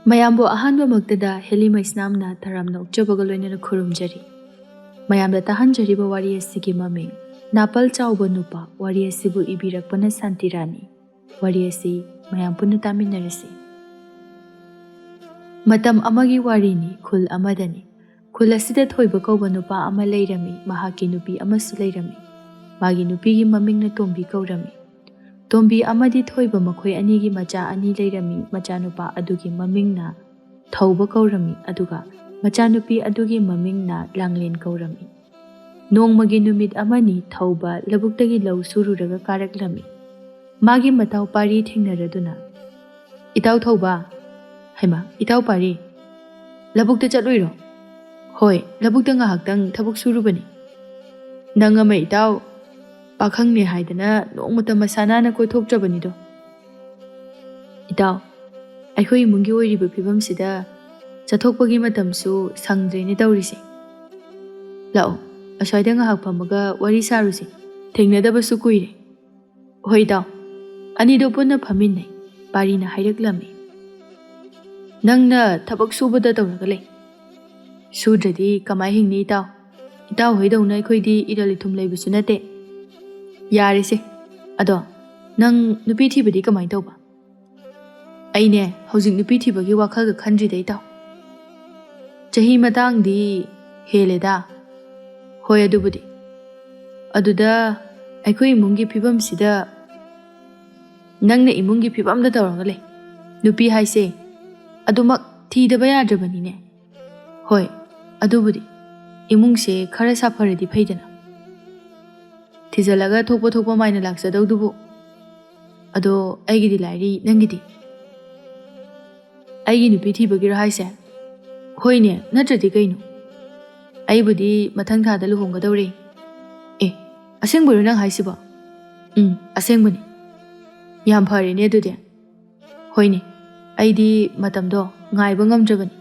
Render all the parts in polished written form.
ꯃꯌꯥꯝꯕꯨ ꯑꯍꯥꯟꯕꯃꯛꯇꯗ ꯍꯦꯂꯤ ꯃꯩꯁꯅꯥꯝꯅ ꯇꯔꯥꯝꯅ ꯑꯣꯛꯆꯕꯒ ꯂꯣꯏꯅꯅ ꯈꯨꯔꯨꯝꯖꯔꯤ꯫ ꯃꯌꯥꯝꯗ ꯇꯥꯍꯟꯖꯔꯤꯕ ꯋꯥꯔꯤ ꯑꯁꯤꯒꯤ ꯃꯃꯤꯡ ꯅꯥꯄꯜ ꯆꯥꯎꯕ ꯅꯨꯄꯥ꯫ ꯋꯥꯔꯤ ꯑꯁꯤꯕꯨ ꯏꯕꯤꯔꯛꯄꯅ ꯁꯥꯟꯇꯤꯔꯥꯅꯤ꯫ ꯋꯥꯔꯤ ꯑꯁꯤ ꯃꯌꯥꯝ ꯄꯨꯟꯅ ꯇꯥꯃꯤꯟꯅꯔꯁꯤ꯫ ꯃꯇꯝ ꯑꯃꯒꯤ ꯋꯥꯔꯤꯅꯤ꯫ ꯈꯨꯜ ꯑꯃꯗꯅꯤ꯫ ꯈꯨꯜ ꯑꯁꯤꯗ ꯊꯣꯏꯕ ꯀꯧꯕ ꯅꯨꯄꯥ ꯑꯃ ꯂꯩꯔꯝꯃꯤ꯫ ꯃꯍꯥꯛꯀꯤ ꯅꯨꯄꯤ ꯑꯃꯁꯨ ꯂꯩꯔꯝꯃꯤ꯫ ꯃꯥꯒꯤ ꯅꯨꯄꯤꯒꯤ ꯃꯃꯤꯡꯅ ꯇꯣꯝꯕꯤ ꯀꯧꯔꯝꯃꯤ꯫ ꯇꯣꯝꯕꯤ ꯑꯃꯗꯤ ꯊꯣꯏꯕ ꯃꯈꯣꯏ ꯑꯅꯤꯒꯤ ꯃꯆꯥ ꯑꯅꯤ ꯂꯩꯔꯝꯃꯤ꯫ ꯃꯆꯥꯅꯨꯄꯥ ꯑꯗꯨꯒꯤ ꯃꯃꯤꯡꯅ ꯊꯧꯕ ꯀꯧꯔꯝꯃꯤ, ꯑꯗꯨꯒ ꯃꯆꯥꯅꯨꯄꯤ ꯑꯗꯨꯒꯤ ꯃꯃꯤꯡꯅ ꯂꯥꯡꯂꯦꯟ ꯀꯧꯔꯝꯃꯤ꯫ ꯅꯣꯡꯃꯒꯤ ꯅꯨꯃꯤꯠ ꯑꯃꯅꯤ ꯊꯧꯕ ꯂꯧꯕꯨꯛꯇꯒꯤ ꯂꯧ ꯁꯨꯔꯨꯔꯒ ꯀꯥꯔꯛꯂꯝꯃꯤ꯫ ꯃꯥꯒꯤ ꯃꯇꯥꯎ ꯄꯥꯔꯤ ꯊꯦꯡꯅꯔꯗꯨꯅ, "ꯏꯇꯥꯎ ꯊꯧꯕ, ꯍꯩꯃꯥ ꯏꯇꯥꯎ ꯄꯥꯔꯤ, ꯂꯧꯕꯨꯛꯇ ꯆꯠꯂꯨꯏꯔꯣ?" "ꯍꯣꯏ, ꯂꯧꯕꯨꯛꯇ ꯉꯥꯏꯍꯥꯛꯇꯪ ꯊꯕꯛ ꯁꯨꯔꯨꯕꯅꯤ." "ꯅꯪ ꯑꯃ ꯏꯇꯥꯎ, ꯄꯥꯈꯪꯅꯦ ꯍꯥꯏꯗꯅ ꯅꯣꯡꯃꯇ ꯃꯁꯥ ꯅꯥꯟꯅ ꯀꯣꯏꯊꯣꯛꯇ꯭ꯔꯕꯅꯤꯗꯣ." "ꯏꯇꯥꯎ, ꯑꯩꯈꯣꯏ ꯏꯃꯨꯡꯒꯤ ꯑꯣꯏꯔꯤꯕ ꯐꯤꯕꯝꯁꯤꯗ ꯆꯠꯊꯣꯛꯄꯒꯤ ꯃꯇꯝꯁꯨ ꯁꯪꯗ꯭ꯔꯦꯅꯦ ꯇꯧꯔꯤꯁꯦ꯫ ꯂꯥꯛꯑꯣ, ꯑꯁ꯭ꯋꯥꯏꯗ ꯉꯥꯏꯍꯥꯛ ꯐꯝꯃꯒ ꯋꯥꯔꯤ ꯁꯥꯔꯨꯁꯦ, ꯊꯦꯡꯅꯗꯕꯁꯨ ꯀꯨꯏꯔꯦ." "ꯍꯣꯏ ꯏꯇꯥꯎ." ꯑꯅꯤꯗꯣ ꯄꯨꯟꯅ ꯐꯝꯃꯤꯟꯅꯩ꯫ ꯄꯥꯔꯤꯅ ꯍꯥꯏꯔꯛꯂꯝꯃꯤ, "ꯅꯪꯅ ꯊꯕꯛ ꯁꯨꯕꯗ ꯇꯧꯔꯒ ꯂꯩ, ꯁꯨꯗ꯭ꯔꯗꯤ ꯀꯃꯥꯏ ꯍꯤꯡꯅꯤ ꯏꯇꯥꯎ? ꯏꯇꯥꯎ ꯍꯣꯏꯗꯧꯅ ꯑꯩꯈꯣꯏꯗꯤ ꯏꯔꯜ ꯏꯊꯨꯝ ꯂꯩꯕꯁꯨ ꯅꯠꯇꯦ." "ꯌꯥꯔꯦꯁꯦ, ꯑꯗꯣ ꯅꯪ ꯅꯨꯄꯤ ꯊꯤꯕꯗꯤ ꯀꯃꯥꯏ ꯇꯧꯕ?" "ꯑꯩꯅꯦ ꯍꯧꯖꯤꯛ ꯅꯨꯄꯤ ꯊꯤꯕꯒꯤ ꯋꯥꯈꯜꯒ ꯈꯟꯗ꯭ꯔꯤꯗ ꯏꯇꯥꯎ. ꯆꯍꯤ ꯃꯇꯥꯡꯗꯤ ꯍꯦꯜꯂꯦꯗ." "ꯍꯣꯏ ꯑꯗꯨꯕꯨꯗꯤ. ꯑꯗꯨꯗ ꯑꯩꯈꯣꯏ ꯏꯃꯨꯡꯒꯤ ꯐꯤꯕꯝꯁꯤꯗ ꯅꯪꯅ ꯏꯃꯨꯡꯒꯤ ꯐꯤꯕꯝꯗ ꯇꯧꯔꯒ ꯂꯩ. ꯅꯨꯄꯤ ꯍꯥꯏꯁꯦ ꯑꯗꯨꯃꯛ ꯊꯤꯗꯕ ꯌꯥꯗ꯭ꯔꯕꯅꯤꯅꯦ." "ꯍꯣꯏ ꯑꯗꯨꯕꯨꯗꯤ. ꯏꯃꯨꯡꯁꯦ ꯈꯔ ꯁꯥꯐꯔꯗꯤ ꯐꯩꯗꯅ. ꯊꯤꯖꯜꯂꯒ ꯊꯣꯛꯄ ꯊꯣꯛꯄ ꯃꯥꯏꯅ ꯂꯥꯛꯆꯗꯧꯗꯨꯕꯨ. ꯑꯗꯣ ꯑꯩꯒꯤꯗꯤ ꯂꯥꯏꯔꯤ, ꯅꯪꯒꯤꯗꯤ?" "ꯑꯩꯒꯤ ꯅꯨꯄꯤ ꯊꯤꯕꯒꯤꯔꯣ ꯍꯥꯏꯁꯦ?" "ꯍꯣꯏꯅꯦ, ꯅꯠꯇ꯭ꯔꯗꯤ ꯀꯩꯅꯣ. ꯑꯩꯕꯨꯗꯤ ꯃꯊꯪ ꯊꯥꯗ ꯂꯨꯍꯣꯡꯒꯗꯧꯔꯦ." "ꯑꯦ, ꯑꯁꯦꯡꯕꯩꯔꯣ ꯅꯪ ꯍꯥꯏꯁꯤꯕꯣ?" "ꯑꯁꯦꯡꯕꯅꯤ." "ꯌꯥꯝ ꯐꯔꯦꯅꯦ ꯑꯗꯨꯗꯤ." "ꯍꯣꯏꯅꯦ, ꯑꯩꯗꯤ ꯃꯇꯝꯗꯣ ꯉꯥꯏꯕ ꯉꯝꯗ꯭ꯔꯕꯅꯤ."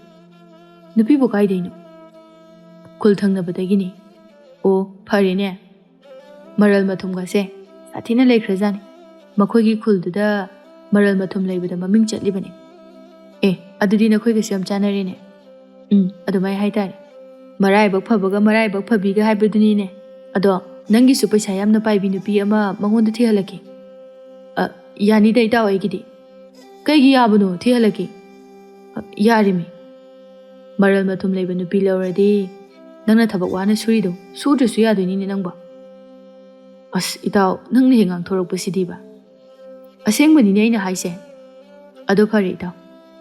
"ꯅꯨꯄꯤꯕꯨ ꯀꯥꯏꯗꯩꯅꯣ?" "ꯈꯨꯜ ꯊꯪꯅꯕꯗꯒꯤꯅꯤ." "ꯑꯣ, ꯐꯔꯦꯅꯦ. ꯃꯔꯜ ꯃꯊꯨꯝꯒꯁꯦ ꯁꯥꯊꯤꯅ ꯂꯩꯈ꯭ꯔꯖꯥꯠꯅꯤ. ꯃꯈꯣꯏꯒꯤ ꯈꯨꯜꯗꯨꯗ ꯃꯔꯜ ꯃꯊꯨꯝ ꯂꯩꯕꯗ ꯃꯃꯤꯡ ꯆꯠꯂꯤꯕꯅꯤ." "ꯑꯦ, ꯑꯗꯨꯗꯤ ꯅꯈꯣꯏꯒꯁꯨ ꯌꯥꯝ ꯆꯥꯟꯅꯔꯦꯅꯦ." "ꯑꯗꯨꯃꯥꯏ ꯍꯥꯏꯇꯥꯔꯦ. ꯃꯔꯥꯏꯕꯛ ꯐꯕꯒ ꯃꯔꯥꯏꯕꯛ ꯐꯕꯤꯒ ꯍꯥꯏꯕꯗꯨꯅꯤꯅꯦ." "ꯑꯗꯣ ꯅꯪꯒꯤꯁꯨ ꯄꯩꯁా ꯌꯥꯝꯅ ꯄꯥꯏꯕꯤ ꯅꯨꯄꯤ ꯑꯃ ꯃꯉꯣꯟꯗ ꯊꯤꯍꯜꯂꯛꯀꯦ." "ꯌꯥꯅꯤꯗ ꯏꯇꯥꯎ ꯑꯩꯒꯤꯗꯤ." "ꯀꯩꯒꯤ ꯌꯥꯕꯅꯣ? ꯊꯤꯍꯜꯂꯛꯀꯦ." "ꯌꯥꯔꯤꯃꯤ. ꯃꯔꯜ ꯃꯊꯨꯝ ꯂꯩꯕ ꯅꯨꯄꯤ ꯂꯧꯔꯗꯤ ꯅꯪꯅ ꯊꯕꯛ ꯋꯥꯅ ꯁꯨꯔꯤꯗꯣ ꯁꯨꯗ꯭ꯔꯁꯨ ꯌꯥꯗꯣꯏꯅꯤꯅꯦ ꯅꯪꯕꯣ." "ꯑꯁ ꯏꯇꯥꯎ, ꯅꯪꯅ ꯍꯦꯛ ꯉꯥꯡꯊꯣꯔꯛꯄꯁꯤꯗꯤꯕ." "ꯑꯁꯦꯡꯕꯅꯤꯅꯦ ꯑꯩꯅ ꯍꯥꯏꯁꯦ." "ꯑꯗꯣ ꯐꯔꯦ ꯏꯇꯥꯎ,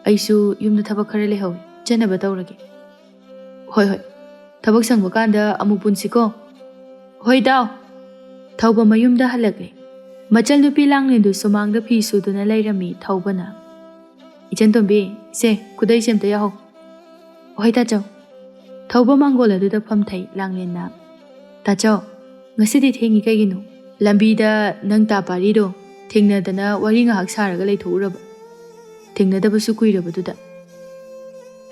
ꯑꯩꯁꯨ ꯌꯨꯝꯗ ꯊꯕꯛ ꯈꯔ ꯂꯩꯍꯧꯏ, ꯆꯠꯅꯕ ꯇꯧꯔꯒꯦ." "ꯍꯣꯏ ꯍꯣꯏ, ꯊꯕꯛ ꯁꯪꯕ ꯀꯥꯟꯗ ꯑꯃꯨꯛ ꯄꯨꯟꯁꯤꯀꯣ." "ꯍꯣꯏ ꯏꯇꯥꯎ." ꯊꯧꯕ ꯃꯌꯨꯝꯗ ꯍꯜꯂꯛꯂꯦ꯫ ꯃꯆꯜꯅꯨꯄꯤ ꯂꯥꯡꯂꯦꯟꯗꯨ ꯁꯨꯃꯥꯡꯗ ꯐꯤ ꯁꯨꯗꯨꯅ ꯂꯩꯔꯝꯃꯤ꯫ ꯊꯧꯕꯅ, "ꯏꯆꯟꯇꯣꯝꯕꯤ, ꯁꯦ ꯈꯨꯗꯩꯁꯦ ꯑꯝꯇ ꯌꯥꯎꯍꯧ." "ꯍꯣꯏ ꯇꯥꯆꯧ." ꯊꯧꯕ ꯃꯥꯡꯒꯣꯜ ꯑꯗꯨꯗ ꯐꯝꯊꯩ꯫ ꯂꯥꯡꯂꯦꯟꯅ, "ꯇꯥꯆꯧ, ꯉꯁꯤꯗꯤ ꯊꯦꯡꯉꯤ ꯀꯩꯒꯤꯅꯣ? ꯂꯝꯕꯤꯗ ꯅꯪ ꯇꯥ ꯄꯥꯔꯤꯗꯣ ꯊꯦꯡꯅꯗꯅ ꯋꯥꯔꯤ ꯉꯥꯏꯍꯥꯛ ꯁꯥꯔꯒ ꯂꯩꯊꯣꯛꯎꯔꯕ. ꯊꯦꯡꯅꯗꯕꯁꯨ ꯀꯨꯏꯔꯕꯗꯨꯗ."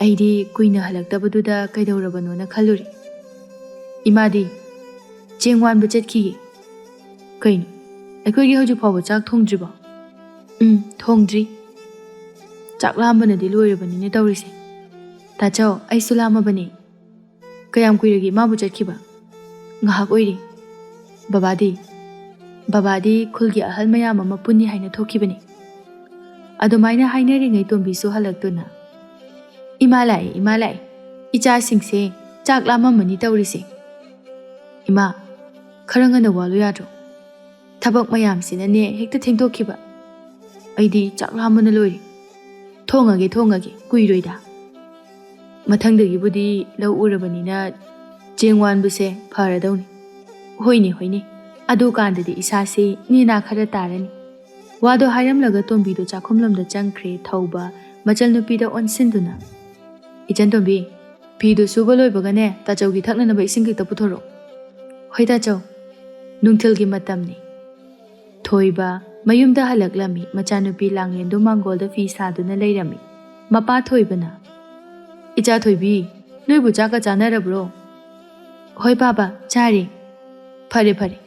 "ꯑꯩꯗꯤ ꯀꯨꯏꯅ ꯍꯜꯂꯛꯇꯕꯗꯨꯗ ꯀꯩꯗꯧꯔꯕꯅꯣꯅ ꯈꯜꯂꯨꯔꯦ." "ꯏꯃꯥꯗꯤ ꯆꯦꯡ ꯋꯥꯟꯕ ꯆꯠꯈꯤꯌꯦ." "ꯀꯩꯅꯣ, ꯑꯩꯈꯣꯏꯒꯤ ꯍꯧꯖꯤꯛ ꯐꯥꯎꯕ ꯆꯥꯛ ꯊꯣꯡꯗ꯭ꯔꯤꯕꯣ?" "ꯊꯣꯡꯗ꯭ꯔꯤ." "ꯆꯥꯛ ꯂꯥꯝꯕꯅꯗꯤ ꯂꯣꯏꯔꯕꯅꯤꯅꯦ ꯇꯧꯔꯤꯁꯦ." "ꯇꯥꯆꯧ, ꯑꯩꯁꯨ ꯂꯥꯝꯃꯕꯅꯦ." "ꯀꯌꯥꯝ ꯀꯨꯏꯔꯒꯦ ꯏꯃꯥꯕꯨ ꯆꯠꯈꯤꯕ?" "ꯉꯥꯏꯍꯥꯛ ꯑꯣꯏꯔꯦ." "ꯕꯕꯥꯗꯤ?" "ꯕꯕꯥꯗꯤ ꯈꯨꯜꯒꯤ ꯑꯍꯜ ꯃꯌꯥꯝ ꯑꯃ ꯄꯨꯟꯅꯤ ꯍꯥꯏꯅ ꯊꯣꯛꯈꯤꯕꯅꯤ." ꯑꯗꯨꯃꯥꯏꯅ ꯍꯥꯏꯅꯔꯤꯉꯩ ꯇꯣꯝꯕꯤꯁꯨ ꯍꯜꯂꯛꯇꯨꯅ, "ꯏꯃꯥ ꯂꯥꯛꯑꯦ, ꯏꯃꯥ ꯂꯥꯛꯑꯦ. ꯏꯆꯥꯁꯤꯡꯁꯦ ꯆꯥꯛ ꯂꯥꯝꯃꯝꯃꯅꯤ ꯇꯧꯔꯤꯁꯦ." "ꯏꯃꯥ, ꯈꯔ ꯉꯟꯅ ꯋꯥꯜꯂꯨ ꯌꯥꯗ꯭ꯔꯣ? ꯊꯕꯛ ꯃꯌꯥꯝꯁꯤꯅꯅꯦ ꯍꯦꯛꯇ ꯊꯦꯡꯗꯣꯛꯈꯤꯕ. ꯑꯩꯗꯤ ꯆꯥꯛ ꯂꯥꯝꯕꯅ ꯂꯣꯏꯔꯦ." "ꯊꯣꯡꯉꯒꯦ ꯊꯣꯡꯉꯒꯦ, ꯀꯨꯏꯔꯣꯏꯗ." "ꯃꯊꯪꯗꯒꯤꯕꯨꯗꯤ ꯂꯧ ꯎꯔꯕꯅꯤꯅ ꯆꯦꯡ ꯋꯥꯟꯕꯁꯦ ꯐꯔꯗꯧꯅꯤ." "ꯍꯣꯏꯅꯦ ꯍꯣꯏꯅꯦ, ꯑꯗꯨꯀꯥꯟꯗꯗꯤ ꯏꯁꯥꯁꯦ ꯅꯦꯅꯥ ꯈꯔ ꯇꯥꯔꯅꯤ." ꯋꯥꯗꯣ ꯍꯥꯏꯔꯝꯂꯒ ꯇꯣꯝꯕꯤꯗꯣ ꯆꯥꯛꯈꯨꯝꯂꯣꯝꯗ ꯆꯪꯈ꯭ꯔꯦ꯫ ꯊꯧꯕ ꯃꯆꯜꯅꯨꯄꯤꯗ ꯑꯣꯟꯁꯤꯟꯗꯨꯅ, "ꯏꯆꯟꯇꯣꯝꯕꯤ, ꯐꯤꯗꯨ ꯁꯨꯕ ꯂꯣꯏꯕꯒꯅꯦ ꯇꯥꯆꯧꯒꯤ ꯊꯛꯅꯅꯕ ꯏꯁꯤꯡ ꯈꯤꯇ ꯄꯨꯊꯣꯔꯛꯑꯣ." "ꯍꯣꯏ ꯇꯥꯆꯧ." ꯅꯨꯡꯊꯤꯜꯒꯤ ꯃꯇꯝꯅꯤ꯫ ꯊꯣꯏꯕ ꯃꯌꯨꯝꯗ ꯍꯜꯂꯛꯂꯝꯃꯤ꯫ ꯃꯆꯥꯅꯨꯄꯤ ꯂꯥꯡꯂꯦꯟꯗꯨ ꯃꯥꯡꯒꯣꯜꯗ ꯐꯤ ꯁꯥꯗꯨꯅ ꯂꯩꯔꯝꯃꯤ꯫ ꯃꯄꯥ ꯊꯣꯏꯕꯅ, "ꯏꯆꯥ ꯊꯣꯏꯕꯤ, ꯅꯣꯏꯕꯨ ꯆꯥꯛꯀ ꯆꯥꯅꯔꯕ꯭ꯔꯣ?" "ꯍꯣꯏ ꯄꯥꯕ, ꯆꯥꯔꯦ." "ꯐꯔꯦ ꯐꯔꯦ.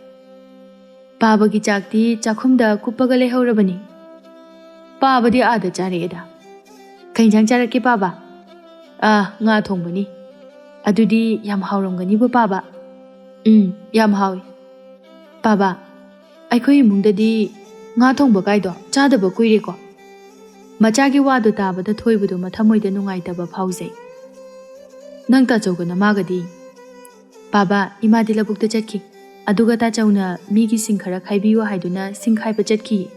ꯄꯥꯕꯒꯤ ꯆꯥꯛꯇꯤ ꯆꯥꯛꯈꯨꯝꯗ ꯀꯨꯞꯄꯒ ꯂꯩꯍꯧꯔꯕꯅꯤ." "ꯄꯥꯕꯗꯤ ꯑꯥꯗ ꯆꯥꯔꯛꯑꯦꯗ." Kay injang charake paba? Nga thongbani. Adudi yam hauramgani bo paba. Yam hawi. Paba, akhoi imungdadi nga thongba kaido chadaba kuire ko. Machagi wadu tabada thoibudu mathamoida nungaitaba phaujai. Nang ta chauga namagadi. Paba, imadi labukta chatki. Aduga ta chauna migi singkhara khaibiyo haiduna singkhaiba chatki.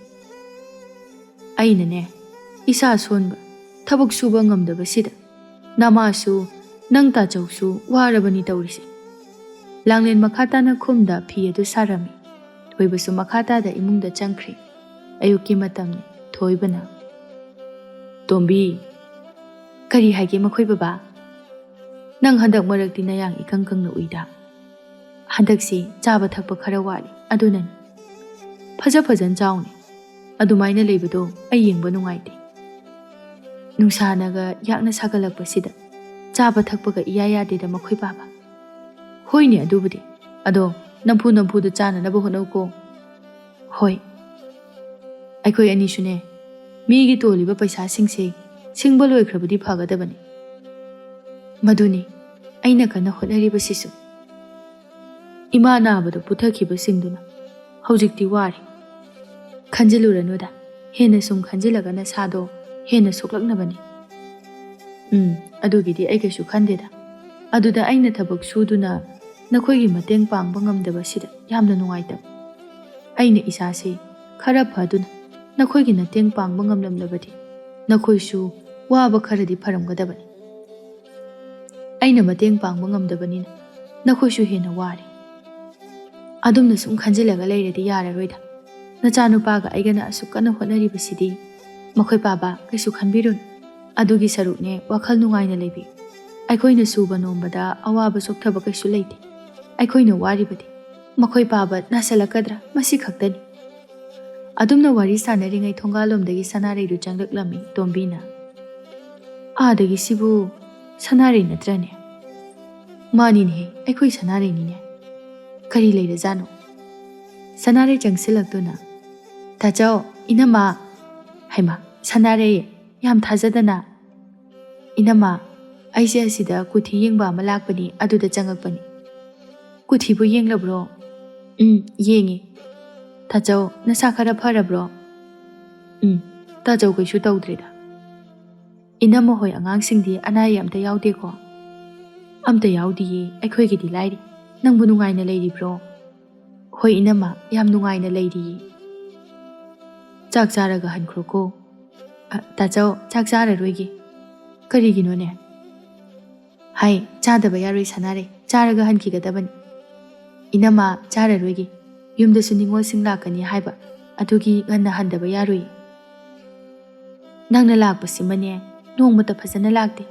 Aina ne, isa sonba, thabuk suba ngamdaba sida. Namasu, nang ta chausu warabani taurisi. Langlen makhata na khumda phi adu sarami. Thoibasu makhata da imungda changkhri. Ayuki matamne thoibana. Tombi, kari haige makhoi baba. Nang handak marakti na yang ikang na uida. Handak si chaba thakpa khara wali adunan. Fajan chauni. Adumaina leibado ay yengba nungaite. Nungsanaga yakna sagalakpa sida. Chaba thakpa ga iyaya de da makhoi baba. Hoi ni adubudi. Ado nampu da chana na bohono ko. Hoi. Aikoi ani sune. Migi toliba paisa singse singba loikrabadi phagadabani. Maduni aina kana honariba sisu. Ima nabado puthakhiba singduna hojikti wari. Khanjiluranuda hena sum khanjilaga na sado hena soklaknabani. Adugidi ai kaisu khandeda. Aduda aina thabak suduna nakhoigi mateng pangba ngamdaba sida yamna nungaitaba. Aina isase khara phaduna nakhoigi nateng pangba ngamlamlabadi nakhoisu waba kharadi pharamgadabani. Aina mateng pangba ngamdabanina nakhoisu hena wari. Adumna sum khanjilaga leiradi yararoida. Nachanupaga aigana asukana honaribasidi makhoi paba kaisu khanbirun. Adugi sarukne wakhal nungaina leibi. Aikhoina suba nombada awaba sokthaba kaisu leite. Aikhoina waribadi makhoi paba nasalakadra masi khaktani. Adumna wari sanaringai thongalomdagi sanaraidu changlaklammi Tombina. Adagi sibu sanarai natrane. Manine aikhoi sanarai nine. Kari leira jano. Sanarai changsilaktuna. Tachao inama haima sanarai yam thajadana. Inama aise asida kuthi yengba ama lakpani aduda changakpani. Kuthi bu yenglabro? Yengi. Tachao nasa khara pharabro? Tachao kaisu tawdreda. Inama hoi angangsingdi anai amta yaude ko. Amta yaudi aikhoi gidi lairi. Nangbu nungaina leiri bro. Hoi inama yam nungaina leiri. Chak charaga hankro ko. Tachao chak chararoigi. Karigino ne. Hai chadaba yaroi sanare charaga hankigadabani. Inama chararoigi. Yumdasu ningol singlakani haiba. Adugi nganna handaba yaroi. Nangna lakpasimane nongmata phajana lakte.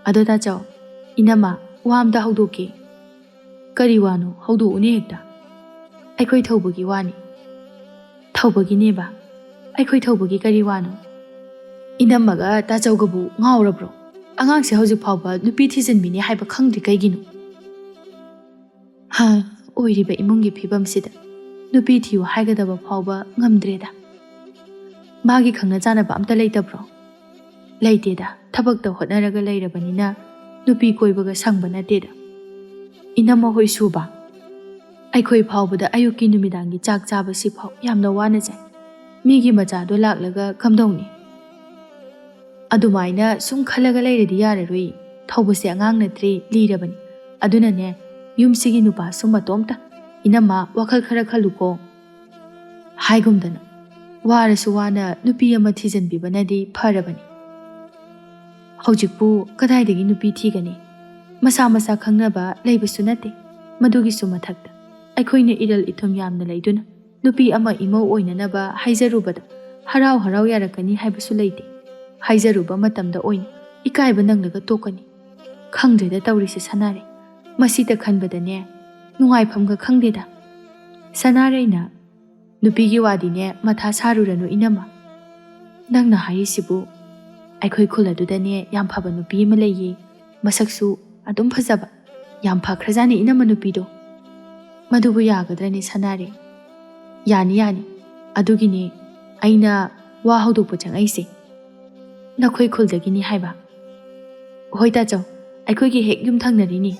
Ado tachao inama wamda haudoki. Kari wano haudo une hekta. Aikhoi thawbagi wani. Thawbagi neba. Aikhoi thawbagi kari wano. Inamaga tachao gabu ngaurabro. Angangse hauzik phawba nupi thijanbini haiba khangdri kaigino. Oiriba imungi phibamsida nupi thiyu haigadaba phawba ngamdreda. Magi khangna janaba amta leitabro. Leiteda thabakta hotnaraga leirabanina nupi koibaga sangba nateda. Inama hoi suba. Aikhoi phawbada ayuki numidangi chak chaba si phaw yamna wana jai. Migi machado laklaga kamdongni. Adumaina sum khalaga leiradi yararoi. Thawbase angang natri lirabani. Adunane yumsigi nupa summa tomta. Inama wakhal khara khaluko. Haigumdana. Warasu wana nupi ama thijanbibanadi pharabani. Haujikpu kadaidagi nupi thigani. Masa khangnaba leibasu nate. Madugi sumathakta. Aikhoina iral ithum yamna leiduna. Nupi ama imo oinanaba haizarubada. Harau yarakani haibasu leite. Haizaruba matamda oina. Ikaiba nanglaga tokani. Khangdreda tawrisi sanare. Masita khanbadane. Nungaifamga khangdeda. Sanareina. Nupigi wadine matha saruranu inama. Nangna haisibu. Aikhoi khuladudane yam phaba nupi ama leiyi. Masaksu adum phajaba. Yam phakhrajani inama nupido. Madubu yagadrani sanare. Yani. Adugini aina wa haudokpa changaise. ꯅꯈꯣꯏ ꯈꯨꯜꯗꯒꯤꯅꯤ ꯍꯥꯏꯕ? ꯍꯣꯏ ꯇꯥꯆꯧ, ꯑꯩꯈꯣꯏꯒꯤ ꯍꯦꯛ ꯌꯨꯝꯊꯪꯅꯔꯤꯅꯤ꯫